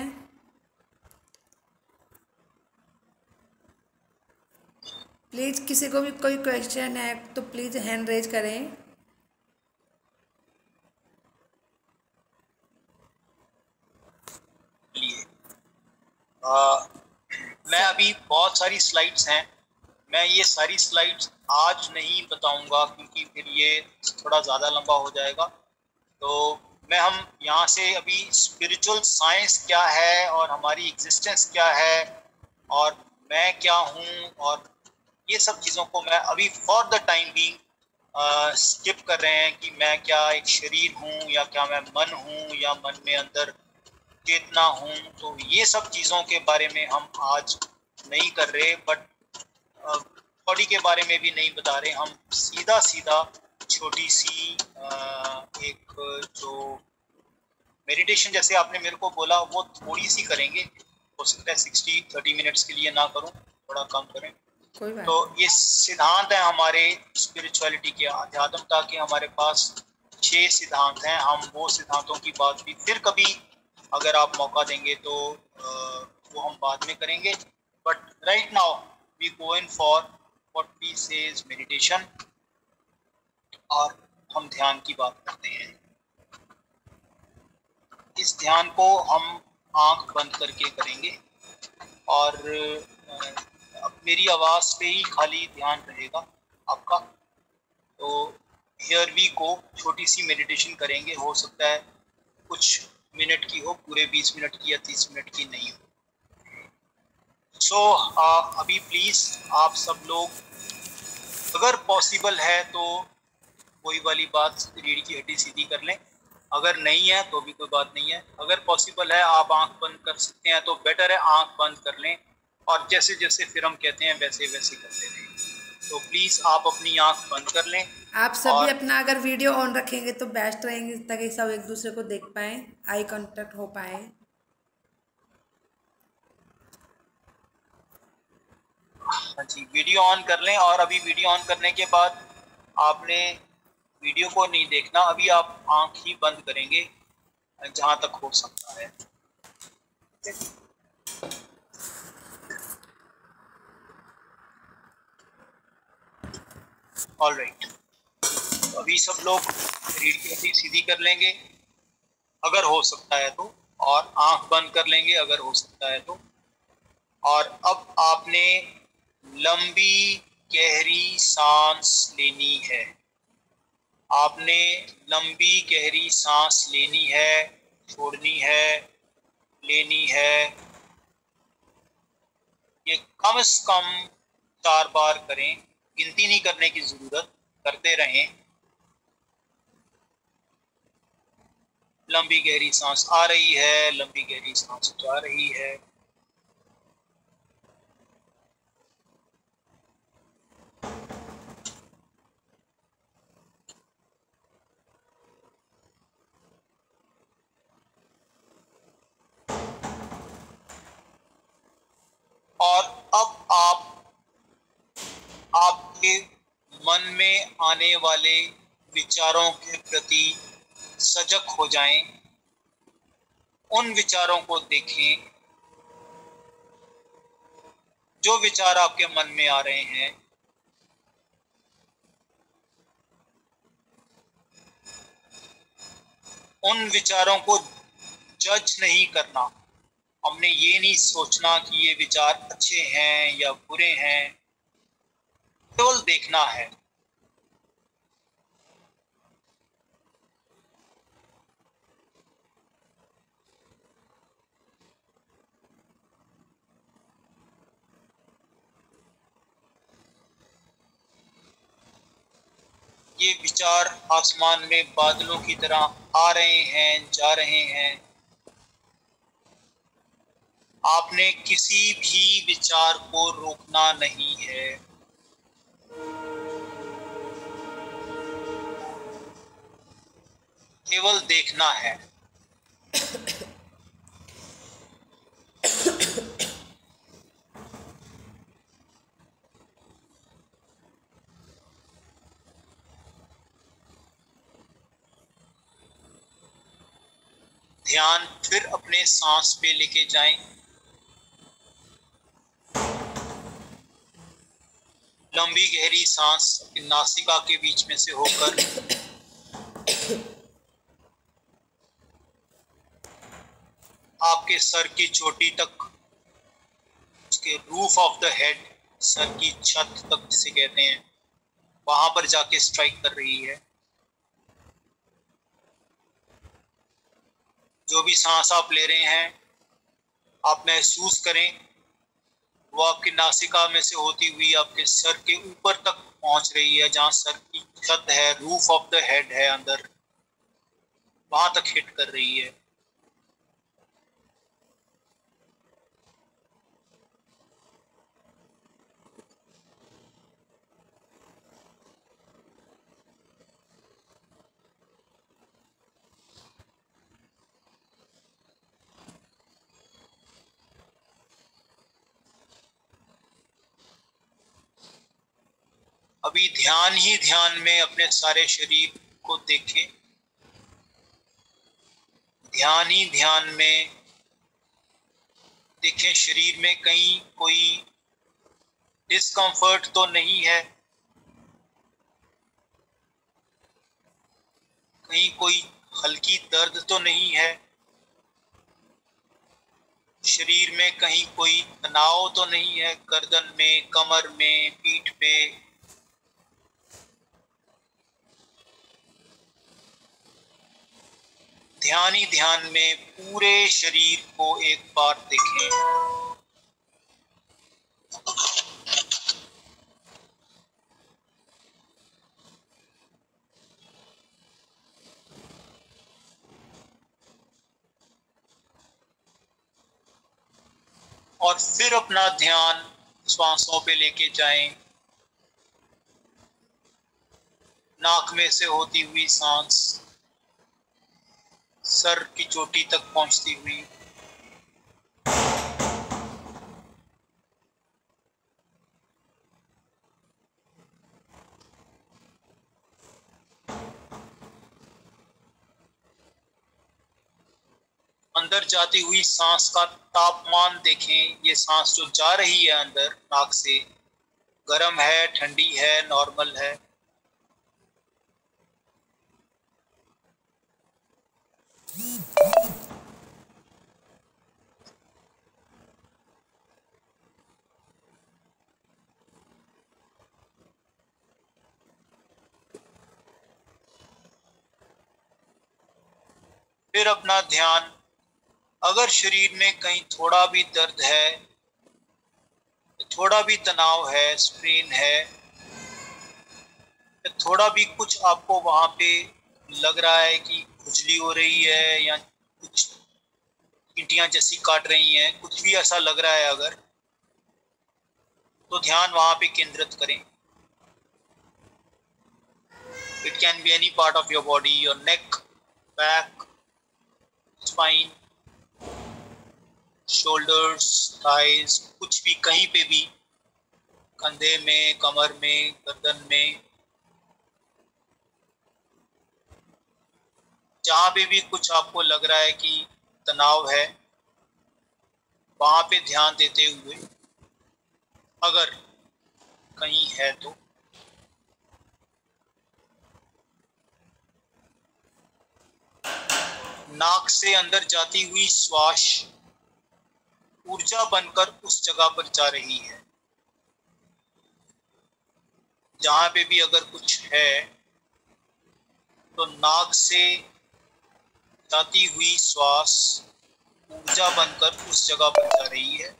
प्लीज़ किसी को भी कोई क्वेश्चन है तो प्लीज़ हैंड रेज करें। मैं अभी बहुत सारी स्लाइड्स हैं, मैं ये सारी स्लाइड्स आज नहीं बताऊंगा क्योंकि फिर ये थोड़ा ज़्यादा लंबा हो जाएगा। तो हम यहाँ से अभी स्पिरिचुअल साइंस क्या है और हमारी एग्जिस्टेंस क्या है और मैं क्या हूँ और ये सब चीज़ों को मैं अभी for the time being skip कर रहे हैं कि मैं क्या एक शरीर हूँ या क्या मैं मन हूँ या मन में अंदर चेतना हूँ। तो ये सब चीज़ों के बारे में हम आज नहीं कर रहे, बट बॉडी के बारे में भी नहीं बता रहे। हम सीधा सीधा छोटी सी एक जो मेडिटेशन जैसे आपने मेरे को बोला वो थोड़ी सी करेंगे, हो सकता है 60-30 मिनट्स के लिए ना करूं, थोड़ा कम करें। कोई बात। तो ये सिद्धांत है हमारे स्पिरिचुअलिटी के, अध्यात्मता के हमारे पास 6 सिद्धांत हैं। हम वो सिद्धांतों की बात भी फिर कभी अगर आप मौका देंगे तो वो हम बाद में करेंगे, but right now we go in for what we say is meditation, और हम ध्यान की बात करते हैं। इस ध्यान को हम आंख बंद करके करेंगे और अब मेरी आवाज़ पे ही खाली ध्यान रहेगा आपका। तो हियर वी गो, छोटी सी मेडिटेशन करेंगे, हो सकता है कुछ मिनट की हो, पूरे 20 मिनट की या 30 मिनट की नहीं हो। सो अभी प्लीज़ आप सब लोग अगर पॉसिबल है तो कोई वाली बात रीढ़ की हड्डी सीधी कर लें, अगर नहीं है तो भी कोई बात नहीं है। अगर पॉसिबल है आप आंख बंद कर सकते हैं तो बेटर है, आंख बंद कर लें और जैसे जैसे फिर हम कहते हैं वैसे वैसे करते रहें। तो प्लीज़ आप अपनी आंख बंद कर लें। आप सभी अपना अगर वीडियो ऑन रखेंगे तो बेस्ट रहेंगे ताकि सब एक दूसरे को देख पाए, आई कांटेक्ट हो पाए। हाँ जी, वीडियो ऑन कर लें। और अभी वीडियो ऑन करने के बाद आपने वीडियो को नहीं देखना, अभी आप आंख ही बंद करेंगे जहां तक हो सकता है। ऑलराइट, अभी सब लोग रीढ़ की हड्डी सीधी कर लेंगे अगर हो सकता है तो, और आंख बंद कर लेंगे अगर हो सकता है तो। और अब आपने लंबी गहरी सांस लेनी है, आपने लंबी गहरी सांस लेनी है, छोड़नी है, लेनी है। ये कम से कम 4 बार करें, गिनती नहीं करने की जरूरत, करते रहें। लंबी गहरी सांस आ रही है, लंबी गहरी सांस जा रही है। और अब आप आपके मन में आने वाले विचारों के प्रति सजग हो जाएं, उन विचारों को देखें जो विचार आपके मन में आ रहे हैं। उन विचारों को जज नहीं करना, हमने ये नहीं सोचना कि ये विचार अच्छे हैं या बुरे हैं, केवल देखना है। ये विचार आसमान में बादलों की तरह आ रहे हैं, जा रहे हैं। आपने किसी भी विचार को रोकना नहीं है। केवल देखना है। ध्यान फिर अपने सांस पे लेके जाएं। लंबी गहरी सांस नासिका के बीच में से होकर आपके सर की चोटी तक, उसके roof of the head, sir की छत तक जिसे कहते हैं, वहां पर जाके स्ट्राइक कर रही है। जो भी सांस आप ले रहे हैं, आप महसूस करें वो आपकी नासिका में से होती हुई आपके सर के ऊपर तक पहुंच रही है, जहां सर की छत है, रूफ ऑफ द हेड है अंदर, वहां तक हिट कर रही है। अभी ध्यान ही ध्यान में अपने सारे शरीर को देखें। ध्यान ही ध्यान में देखें शरीर में कहीं कोई डिस्कंफर्ट तो नहीं है, कहीं कोई हल्की दर्द तो नहीं है, शरीर में कहीं कोई तनाव तो नहीं है, गर्दन में, कमर में, पीठ पे। ध्यान ही ध्यान में पूरे शरीर को एक बार देखें। और फिर अपना ध्यान श्वासों पे लेके जाएं। नाक में से होती हुई सांस सर की चोटी तक पहुंचती हुई, अंदर जाती हुई सांस का तापमान देखें। ये सांस जो जा रही है अंदर नाक से, गर्म है, ठंडी है, नॉर्मल है। फिर अपना ध्यान, अगर शरीर में कहीं थोड़ा भी दर्द है, थोड़ा भी तनाव है, स्ट्रेन है, थोड़ा भी कुछ आपको वहां पे लग रहा है कि खुजली हो रही है या कुछ चींटियां जैसी काट रही हैं, कुछ भी ऐसा लग रहा है अगर, तो ध्यान वहां पे केंद्रित करें। It can be any part of your body, your neck, back, spine, shoulders, thighs, कुछ भी, कहीं पे भी, कंधे में, कमर में, गर्दन में, जहां पे भी कुछ आपको लग रहा है कि तनाव है, वहां पे ध्यान देते हुए, अगर कहीं है तो नाक से अंदर जाती हुई श्वास ऊर्जा बनकर उस जगह पर जा रही है। जहां पे भी अगर कुछ है तो नाक से जाती हुई श्वास ऊर्जा बनकर उस जगह पर जा रही है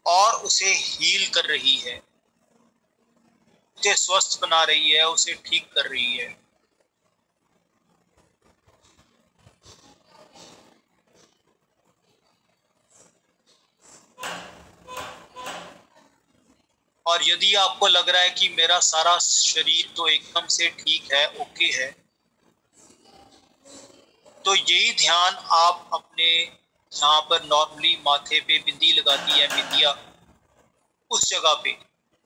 और उसे हील कर रही है, उसे स्वस्थ बना रही है, उसे ठीक कर रही है। और यदि आपको लग रहा है कि मेरा सारा शरीर तो एकदम से ठीक है, ओके है, तो यही ध्यान आप अपने जहां पर नॉर्मली माथे पे बिंदी लगाती है, बिंदिया, उस जगह पे,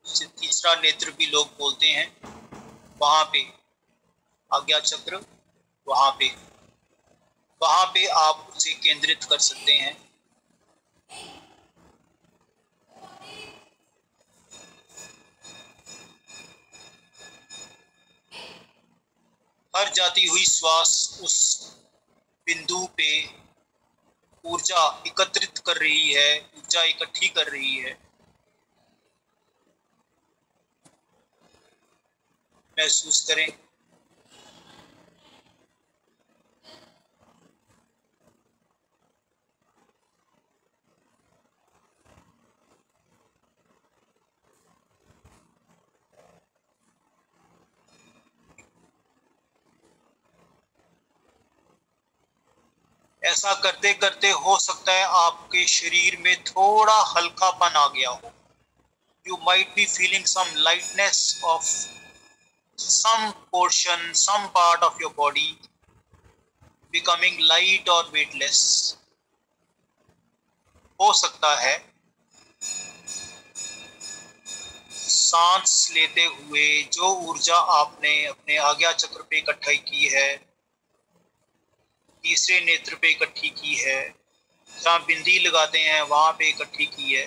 तीसरा नेत्र भी लोग बोलते हैं, वहां पे आज्ञा चक्र, वहां पे आप उसे केंद्रित कर सकते हैं। हर जाती हुई श्वास उस बिंदु पे ऊर्जा एकत्रित कर रही है, ऊर्जा इकट्ठी कर रही है। महसूस करें। ऐसा करते करते हो सकता है आपके शरीर में थोड़ा हल्कापन आ गया हो। You might be feeling some lightness of some portion, some part of your body becoming light or weightless. हो सकता है सांस लेते हुए जो ऊर्जा आपने अपने आज्ञा चक्र पे इकट्ठी की है, तीसरे नेत्र पे इकट्ठी की है, जहाँ बिंदी लगाते हैं वहां पे इकट्ठी की है,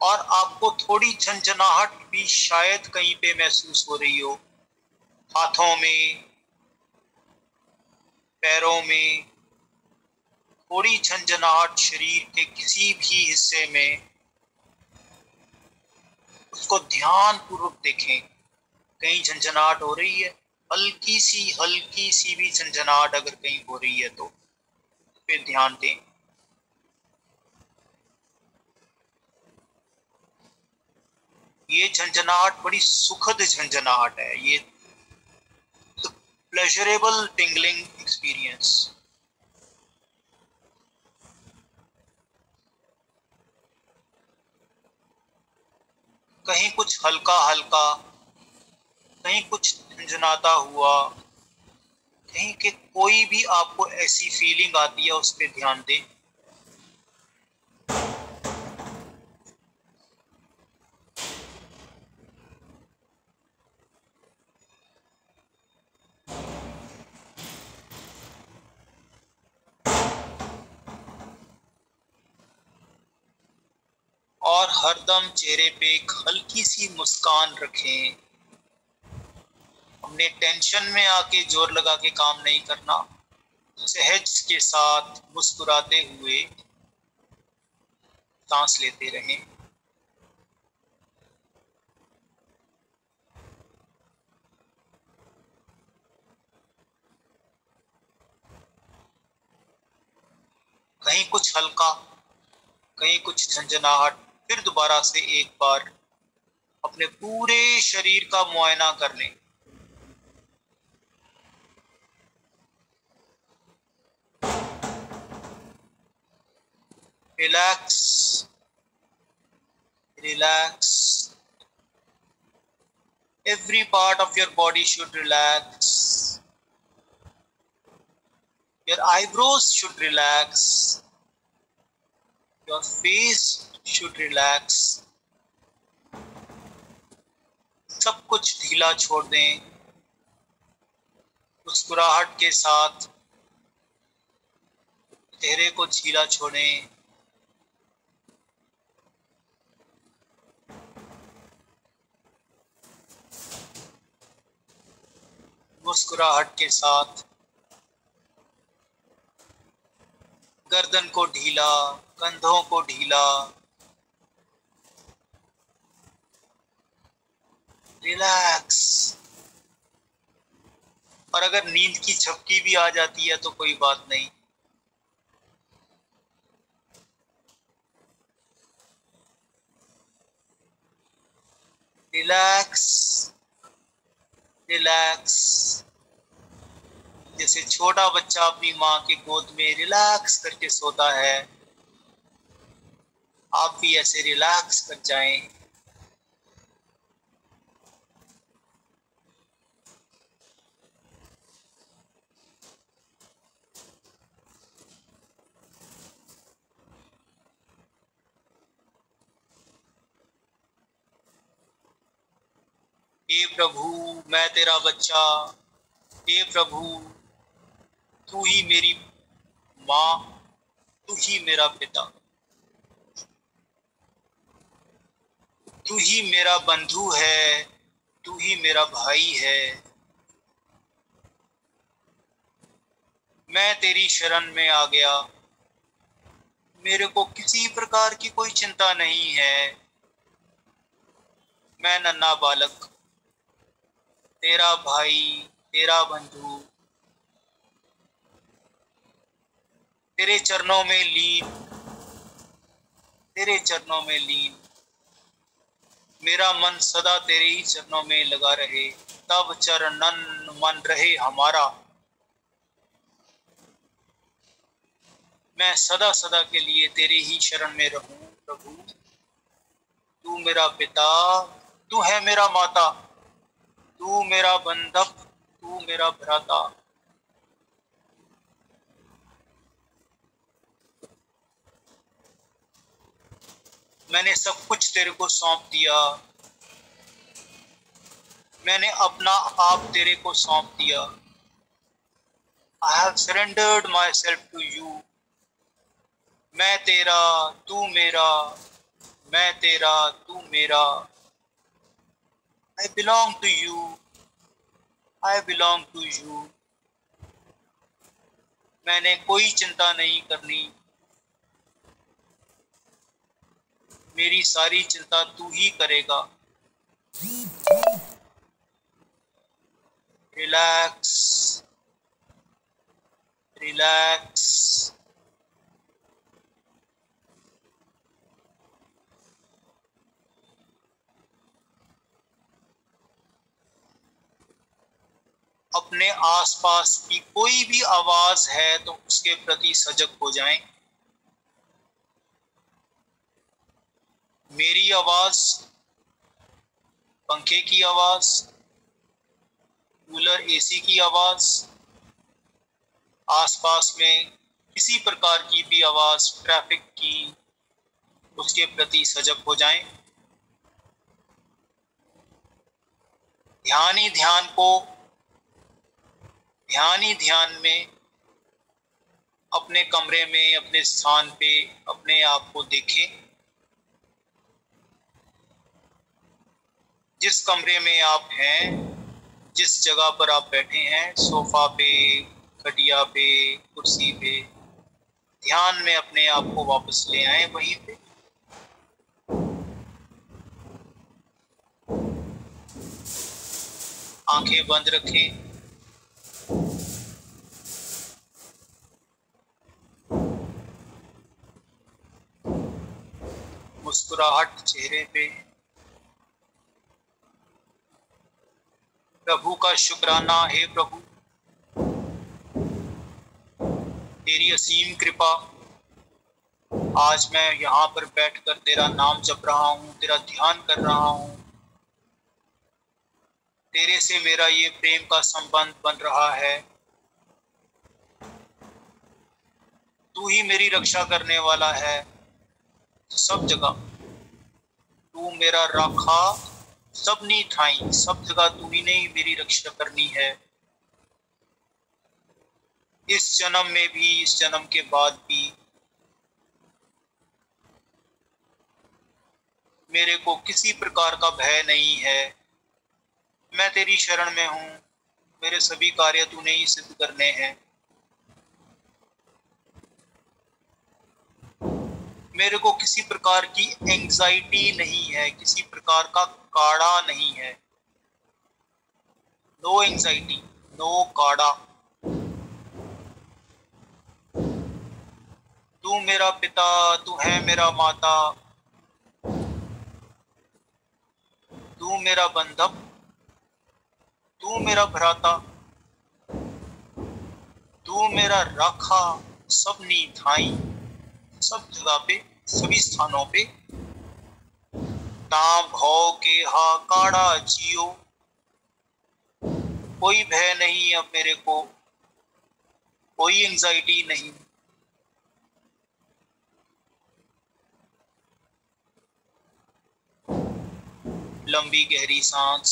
और आपको थोड़ी झंझनाहट भी शायद कहीं पे महसूस हो रही हो, हाथों में, पैरों में, थोड़ी झंझनाहट शरीर के किसी भी हिस्से में, उसको ध्यान पूर्वक देखें। कहीं झंझनाहट हो रही है, हल्की सी भी झंझनाहट अगर कहीं हो रही है तो पे ध्यान दें। ये झंझनाहट बड़ी सुखद झंझनाहट है, ये प्लेजरेबल टिंगलिंग एक्सपीरियंस। कहीं कुछ हल्का हल्का, कहीं कुछ झंझनाता हुआ, कहीं के कोई भी आपको ऐसी फीलिंग आती है उस पर ध्यान दें। और हरदम चेहरे पे एक हल्की सी मुस्कान रखें। हमने टेंशन में आके जोर लगा के काम नहीं करना, सहज के साथ मुस्कुराते हुए सांस लेते रहें। कहीं कुछ हल्का, कहीं कुछ झंझनाहट, फिर दोबारा से एक बार अपने पूरे शरीर का मुआयना कर लें। Relax, relax. Every part of your body should relax. Your eyebrows should relax. Your face should relax. सब कुछ ढीला छोड़ दें। मुस्कुराहट के साथ चेहरे को ढीला छोड़ें। मुस्कुराहट के साथ गर्दन को ढीला, कंधों को ढीला। रिलैक्स। और अगर नींद की झपकी भी आ जाती है तो कोई बात नहीं। रिलैक्स। रिलैक्स। जैसे छोटा बच्चा अपनी माँ की गोद में रिलैक्स करके सोता है, आप भी ऐसे रिलैक्स कर जाएं। हे प्रभु, मैं तेरा बच्चा, हे प्रभु, तू ही मेरी माँ, तू ही मेरा पिता, तू ही मेरा बंधु है, तू ही मेरा भाई है। मैं तेरी शरण में आ गया, मेरे को किसी प्रकार की कोई चिंता नहीं है। मैं नन्हा बालक, तेरा भाई, तेरा बंधु, तेरे चरणों में लीन, तेरे चरणों में लीन। मेरा मन सदा तेरे ही चरणों में लगा रहे, तब चरणन मन रहे हमारा। मैं सदा सदा के लिए तेरे ही शरण में रहूं प्रभु। तू मेरा पिता, तू है मेरा माता, तू मेरा बंधक, तू मेरा भ्राता। मैंने सब कुछ तेरे को सौंप दिया, मैंने अपना आप तेरे को सौंप दिया। I have surrendered myself to you। मैं तेरा, तू मेरा, मैं तेरा, तू मेरा। I belong to you, I belong to you। मैंने कोई चिंता नहीं करनी, मेरी सारी चिंता तू ही करेगा। Relax, relax. अपने आसपास की कोई भी आवाज है तो उसके प्रति सजग हो जाएं। मेरी आवाज, पंखे की आवाज, कूलर एसी की आवाज, आसपास में किसी प्रकार की भी आवाज, ट्रैफिक की, उसके प्रति सजग हो जाएं। ध्यान ही ध्यान को, ध्यान ही ध्यान में अपने कमरे में, अपने स्थान पे अपने आप को देखें। जिस कमरे में आप हैं, जिस जगह पर आप बैठे हैं, सोफा पे, खटिया पे, कुर्सी पे, ध्यान में अपने आप को वापस ले आए वहीं पे। आंखें बंद रखें। मुस्कुराहट चेहरे पे। प्रभु का शुक्राना, हे प्रभु तेरी असीम कृपा, आज मैं यहाँ पर बैठकर तेरा नाम जप रहा हूँ, तेरा ध्यान कर रहा हूँ। तेरे से मेरा ये प्रेम का संबंध बन रहा है। तू ही मेरी रक्षा करने वाला है सब जगह। तू मेरा राखा सबनी ठाई, सब जगह तू ही नहीं मेरी रक्षा करनी है। इस जन्म में भी, इस जन्म के बाद भी मेरे को किसी प्रकार का भय नहीं है। मैं तेरी शरण में हूँ, मेरे सभी कार्य तूने ही सिद्ध करने हैं। मेरे को किसी प्रकार की एंजाइटी नहीं है, किसी प्रकार का काढ़ा नहीं है। नो एंजाइटी, नो काढ़ा। तू मेरा पिता, तू है मेरा माता, तू मेरा बंधक, तू मेरा भ्राता, तू मेरा राखा सबनी थाई, सब जगह पे सभी स्थानों पे। ता भौ के हा काड़ा जियो, कोई भय नहीं अब मेरे को, कोई एंजाइटी नहीं। लंबी गहरी सांस,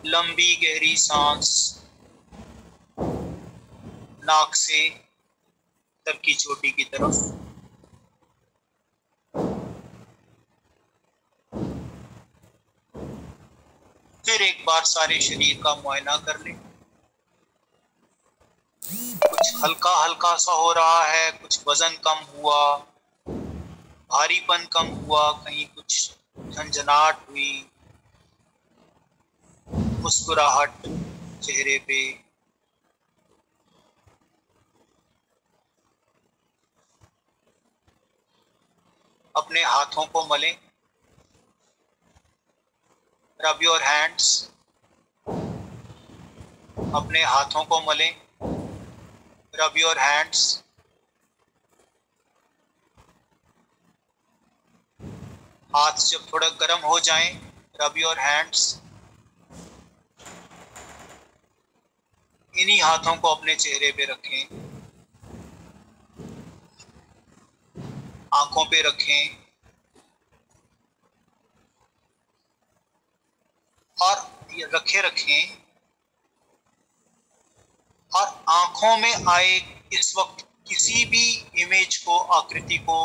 लंबी गहरी सांस, नाक से सर की चोटी की तरफ। फिर एक बार सारे शरीर का मुआयना कर ले। कुछ हल्का हल्का सा हो रहा है, कुछ वजन कम हुआ, भारीपन कम हुआ, कहीं कुछ झंझनाहट हुई, मुस्कुराहट चेहरे पे। अपने हाथों को मलें, रब योर हैंड्स, अपने हाथों को मलें, रब योर हैंड्स। हाथ जब थोड़ा गर्म हो जाएं, रब योर हैंड्स। इन्हीं हाथों को अपने चेहरे पे रखें, आंखों पे रखें और ये रखे रखें और आंखों में आए इस वक्त किसी भी इमेज को, आकृति को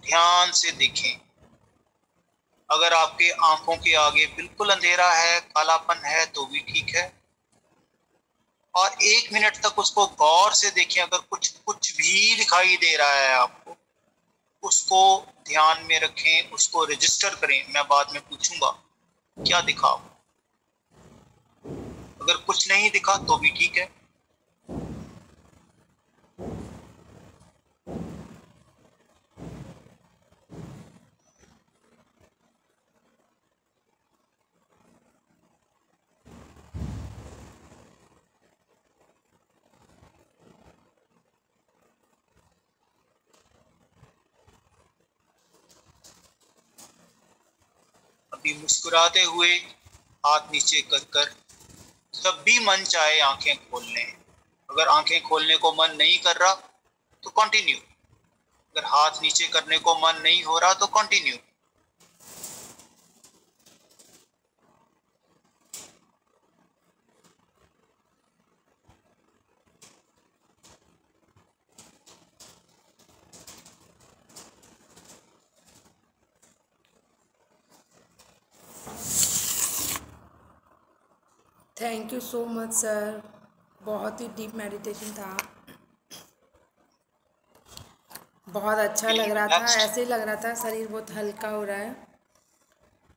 ध्यान से देखें। अगर आपके आंखों के आगे बिल्कुल अंधेरा है, कालापन है, तो भी ठीक है। और 1 मिनट तक उसको गौर से देखें। अगर कुछ भी दिखाई दे रहा है आपको, उसको ध्यान में रखें, उसको रजिस्टर करें। मैं बाद में पूछूंगा क्या दिखा। अगर कुछ नहीं दिखा तो भी ठीक है। अभी मुस्कुराते हुए हाथ नीचे कर कर जब भी मन चाहे आंखें खोल लें। अगर आंखें खोलने को मन नहीं कर रहा तो कंटिन्यू। अगर हाथ नीचे करने को मन नहीं हो रहा तो continue. Thank you so much sir, बहुत ही डीप मेडिटेशन था, बहुत अच्छा लग रहा था। ऐसे ही लग रहा था शरीर बहुत हल्का हो रहा है।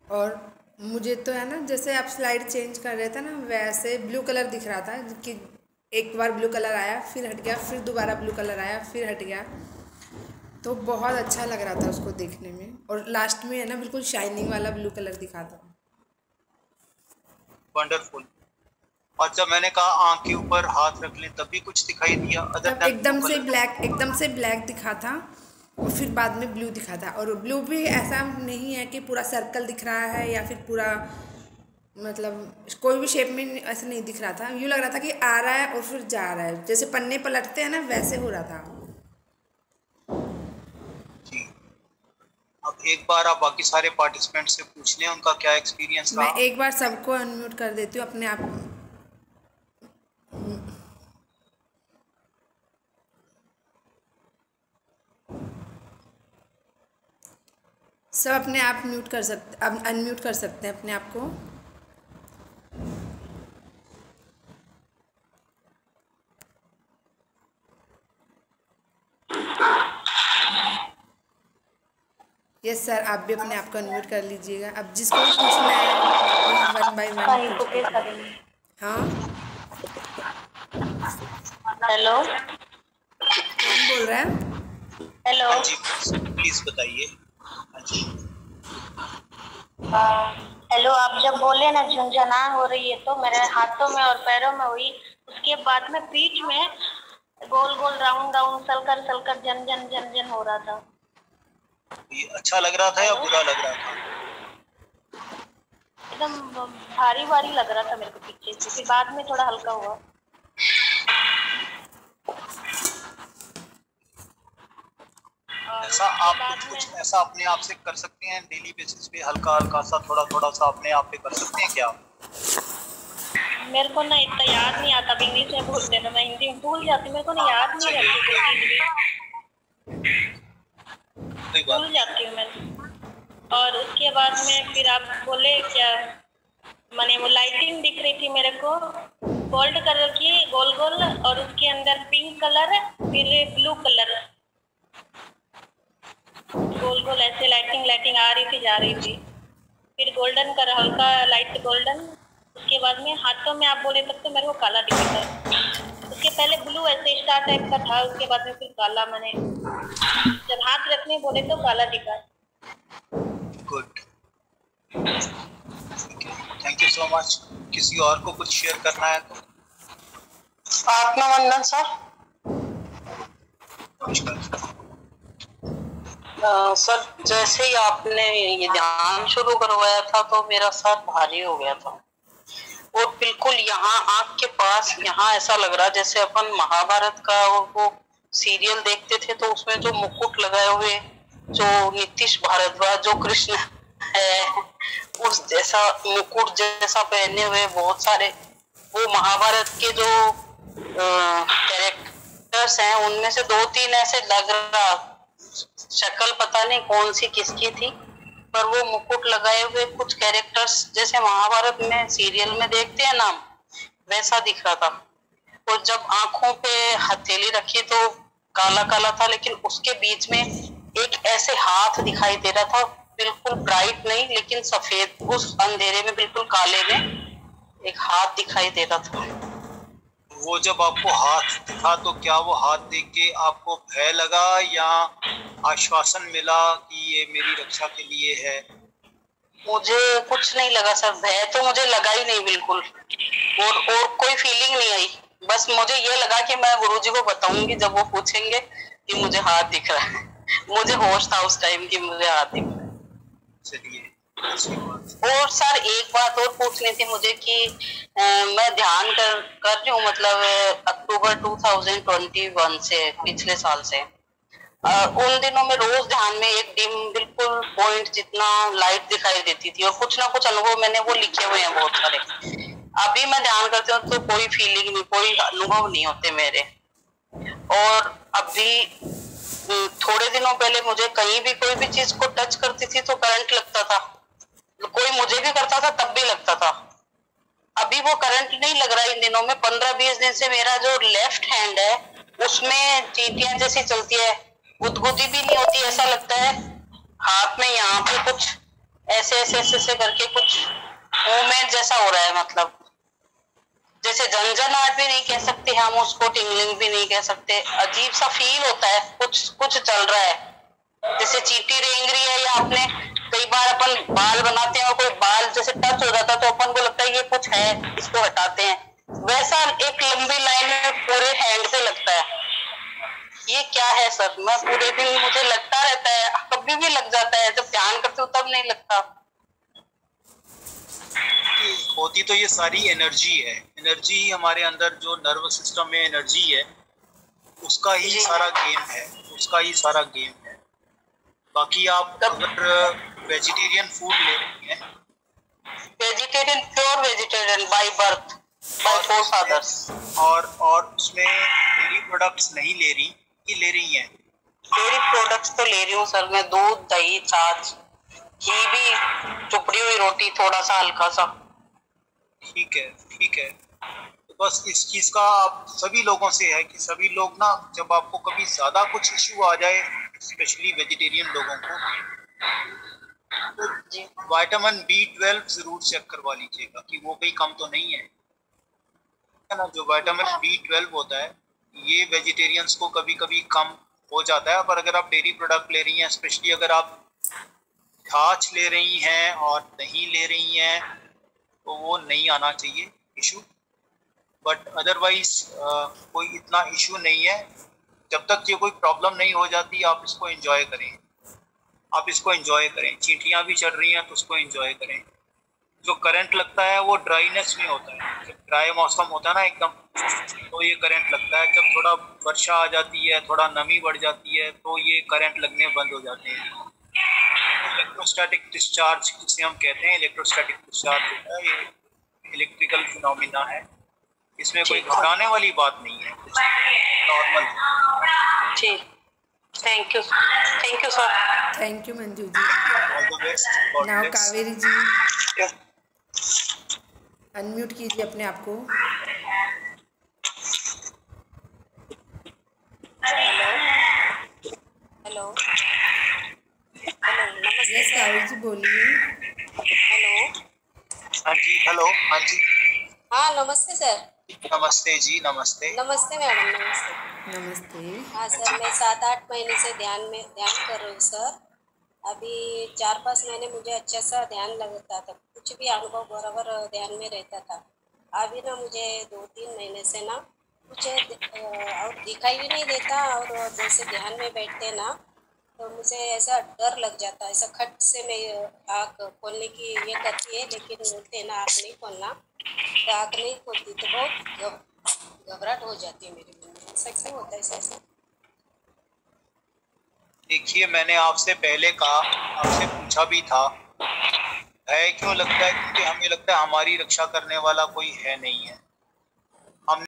और मुझे तो है ना, जैसे आप स्लाइड चेंज कर रहे थे ना, वैसे ब्लू कलर दिख रहा था कि एक बार ब्लू कलर आया, फिर हट गया, फिर दोबारा ब्लू कलर आया, फिर हट गया। तो बहुत अच्छा लग रहा था उसको देखने में। और लास्ट में है ना बिल्कुल शाइनिंग वाला ब्लू कलर दिखा था। वंडरफुल। और जब मैंने कहा आंख के ऊपर हाथ रख ले तब भी कुछ दिखाई दिया? तब एकदम से ब्लैक दिखा था और फिर बाद में ब्लू दिखा था। और ब्लू भी ऐसा नहीं है कि पूरा सर्कल दिख रहा है या फिर पूरा, मतलब कोई भी शेप में ऐसा नहीं दिख रहा था। यूँ लग रहा था कि आ रहा है और फिर जा रहा है, जैसे पन्ने पलटते हैं ना, वैसे हो रहा था। जी। अब एक बार आप बाकी सारे पार्टिसिपेंट से पूछ लें उनका क्या एक्सपीरियंस रहा। मैं एक बार सबको अनम्यूट कर देती हूँ अपने आप। सब अपने आप म्यूट कर सकते, अब अनम्यूट कर सकते हैं अपने आप को। यस सर, आप भी अपने आप को अनम्यूट कर लीजिएगा। अब जिसको भी पूछना है वन बाय वन। हाँ हेलो, कौन बोल रहा है? हेलो जी प्लीज बताइए। हाँ जी। हेलो, आप जब बोले ना झुंझुना हो रही है तो मेरे हाथों में और पैरों में हुई। उसके बाद में पीठ में गोल गोल राउंड राउंड सलकर सलकर जन जन जन जन हो रहा था। ये अच्छा लग रहा था या हेलो, बुरा लग रहा था? एकदम भारी भारी लग रहा था मेरे को पीछे से, फिर बाद में थोड़ा हल्का हुआ। और ऐसा उसके आप बाद कुछ में ऐसा अपने आप से कर सकते हैं डेली बेसिस पे, हल्का हल्का सा थोड़ा थोड़ा सा अपने आप पे कर सकते हैं क्या आप? मेरे को ना इतना याद नहीं आता, इंग्लिश में बोलते ना, मैं हिंदी में भूल जाती, मेरे को ना याद नहीं रहती कोई चीज भी, कोई बात भूल नहीं। जाती हूँ मैं। और उसके बाद में फिर आप बोले क्या, मैंने वो लाइटिंग दिख रही थी मेरे को, गोल्ड कलर की गोल गोल, और उसके अंदर पिंक कलर, फिर ब्लू कलर, गोल गोल ऐसे लाइटिंग लाइटिंग आ रही थी जा रही थी। फिर गोल्डन कर हल्का लाइट गोल्डन। उसके बाद में हाथों में आप बोले तब तो मेरे को काला दिखा था। उसके पहले ब्लू ऐसे स्टार टाइप का था, उसके बाद में फिर काला, मैंने जब हाथ रखने बोले तो काला दिखा। Good, thank you so much. किसी और को कुछ शेयर करना है तो? आत्मवंदन सर। नमस्कार। सर, जैसे ही आपने ये ध्यान शुरू करवाया था तो मेरा सर भारी हो गया था, और बिल्कुल यहाँ आँख के पास, यहाँ ऐसा लग रहा जैसे अपन महाभारत का वो सीरियल देखते थे तो उसमें जो मुकुट लगाए हुए जो नीतीश भारद्वाज जो कृष्ण है, उस जैसा मुकुट जैसा पहने हुए बहुत सारे वो महाभारत के जो कैरेक्टर्स हैं उनमें से दो तीन ऐसे लग रहा। शक्ल पता नहीं कौन सी किसकी थी, पर वो मुकुट लगाए हुए कुछ कैरेक्टर्स जैसे महाभारत में सीरियल में देखते हैं नाम, वैसा दिख रहा था। और जब आंखों पे हथेली रखी तो काला काला था, लेकिन उसके बीच में एक ऐसे हाथ दिखाई दे रहा था, बिल्कुल ब्राइट नहीं लेकिन सफेद, उस अंधेरे में बिल्कुल काले में एक हाथ दिखाई दे रहा था। वो जब आपको हाथ दिखा तो क्या वो हाथ देख के आपको भय लगा या आश्वासन मिला कि ये मेरी रक्षा के लिए है? मुझे कुछ नहीं लगा सर, भय तो मुझे लगा ही नहीं बिल्कुल, और कोई फीलिंग नहीं आई। बस मुझे ये लगा कि मैं गुरुजी को बताऊंगी जब वो पूछेंगे कि मुझे हाथ दिख रहा है। मुझे होश था उस टाइम कि मुझे हाथ दिख रहा है। चलिए, अच्छी बात। और सर एक बात और पूछनी थी मुझे कि मैं ध्यान कर रही हूँ, मतलब अक्टूबर 2021 से, पिछले साल से उन दिनों में रोज ध्यान में एक डिम बिल्कुल पॉइंट जितना लाइट दिखाई देती थी, और कुछ ना कुछ अनुभव मैंने वो लिखे हुए हैं बहुत सारे। अभी मैं ध्यान करती हूँ तो कोई फीलिंग नहीं, कोई अनुभव नहीं होते मेरे। और अभी थोड़े दिनों पहले मुझे कहीं भी कोई भी चीज को टच करती थी तो करंट लगता था, कोई मुझे भी करता था तब भी लगता था। अभी वो करंट नहीं लग रहा इन दिनों में। 15-20 दिन से मेरा जो लेफ्ट हैंड है उसमें चींटियां जैसी चलती है, गुदगुदी भी नहीं होती, ऐसा लगता है हाथ में यहाँ पे कुछ ऐसे ऐसे ऐसे ऐसे करके कुछ मूवमेंट जैसा हो रहा है, मतलब जैसे झंझनाहट भी नहीं कह सकते हम उसको, टिंगलिंग भी नहीं कह सकते, अजीब सा फील होता है, कुछ कुछ चल रहा है, जैसे चींटी रेंग रही है। या आपने कई बार अपन बाल बनाते हैं और कोई बाल जैसे टच हो जाता है तो अपन को लगता है ये कुछ है, इसको हटाते हैं, वैसा एक लंबी लाइन में पूरे हैंड पे लगता है। ये क्या है सर? मैं पूरे दिन मुझे लगता रहता है, कभी भी लग जाता है, जब ध्यान करते हो तब नहीं लगता। होती तो ये सारी एनर्जी है। एनर्जी हमारे अंदर जो नर्वस सिस्टम में एनर्जी है उसका ही सारा गेम है, उसका ही सारा गेम है। बाकी आप अगर वेजिटेरियन फूड ले रही हैं, vegetarian, pure vegetarian by birth, by forefathers, और उसमें डेयरी प्रोडक्ट्स नहीं ले रही कि ले रही हैं? डेयरी प्रोडक्ट्स तो ले रही हूँ सर मैं, दूध, दही, छाछ, घी भी, चुपड़ी हुई रोटी, थोड़ा सा हल्का सा। ठीक है, ठीक है। तो बस इस चीज का आप सभी लोगों से है कि सभी लोग ना, जब आपको कभी ज्यादा कुछ इश्यू आ जाए, स्पेशली वेजिटेरियन लोगों को, तो विटामिन B12 जरूर चेक करवा लीजिएगा कि वो कहीं कम तो नहीं है ना। जो विटामिन B12 होता है ये वेजिटेरियंस को कभी कभी कम हो जाता है, पर अगर आप डेयरी प्रोडक्ट ले रही हैं, स्पेशली अगर आप छाछ ले रही हैं और दही ले रही हैं तो वो नहीं आना चाहिए इशू। बट अदरवाइज कोई इतना इशू नहीं है। जब तक ये कोई प्रॉब्लम नहीं हो जाती आप इसको एंजॉय करें, आप इसको एंजॉय करें। चींटियाँ भी चढ़ रही हैं तो उसको एंजॉय करें। जो करंट लगता है वो ड्राईनेस में होता है, जब ड्राई मौसम होता है ना एकदम, तो ये करंट लगता है। जब थोड़ा वर्षा आ जाती है, थोड़ा नमी बढ़ जाती है, तो ये करंट लगने बंद हो जाते हैं। इलेक्ट्रोस्टैटिक डिस्चार्ज जिसे हम कहते हैं, इलेक्ट्रोस्टैटिक डिस्चार्ज होता है, ये इलेक्ट्रिकल फिनोमिना है। इसमें कोई घबराने वाली बात नहीं है, नॉर्मल। ठीक, thank you sir. Thank you Manju ji. All the best. Now Kaveri ji unmute कीजिए अपने आप को। हेलो नमस्ते। यस कावेरी जी बोलिए। हेलो। हाँ जी, हेलो। हाँ जी, हाँ नमस्ते सर। नमस्ते जी। नमस्ते नमस्ते मैडम। नमस्ते। नमस्ते। हाँ सर, मैं 7-8 महीने से ध्यान कर रही हूँ सर। अभी 4-5 महीने मुझे अच्छा सा ध्यान लगता था, कुछ भी अनुभव बराबर ध्यान में रहता था। अभी ना मुझे 2-3 महीने से ना कुछ और दिखाई भी नहीं देता, और जैसे ध्यान में बैठते ना तो मुझे ऐसा डर लग जाता है। ऐसा खट से मैं आँख खोलने की ये करती है, लेकिन बोलते ना आँख नहीं खोलना, तो आँख नहीं खोलती तो बहुत घबराहट हो जाती है मेरे मन में। ऐसा क्यों होता है सर? देखिए, मैंने आपसे पहले कहा, आपसे पूछा भी था, भय क्यों लगता है? क्योंकि हमें लगता है हमारी रक्षा करने वाला कोई है नहीं है।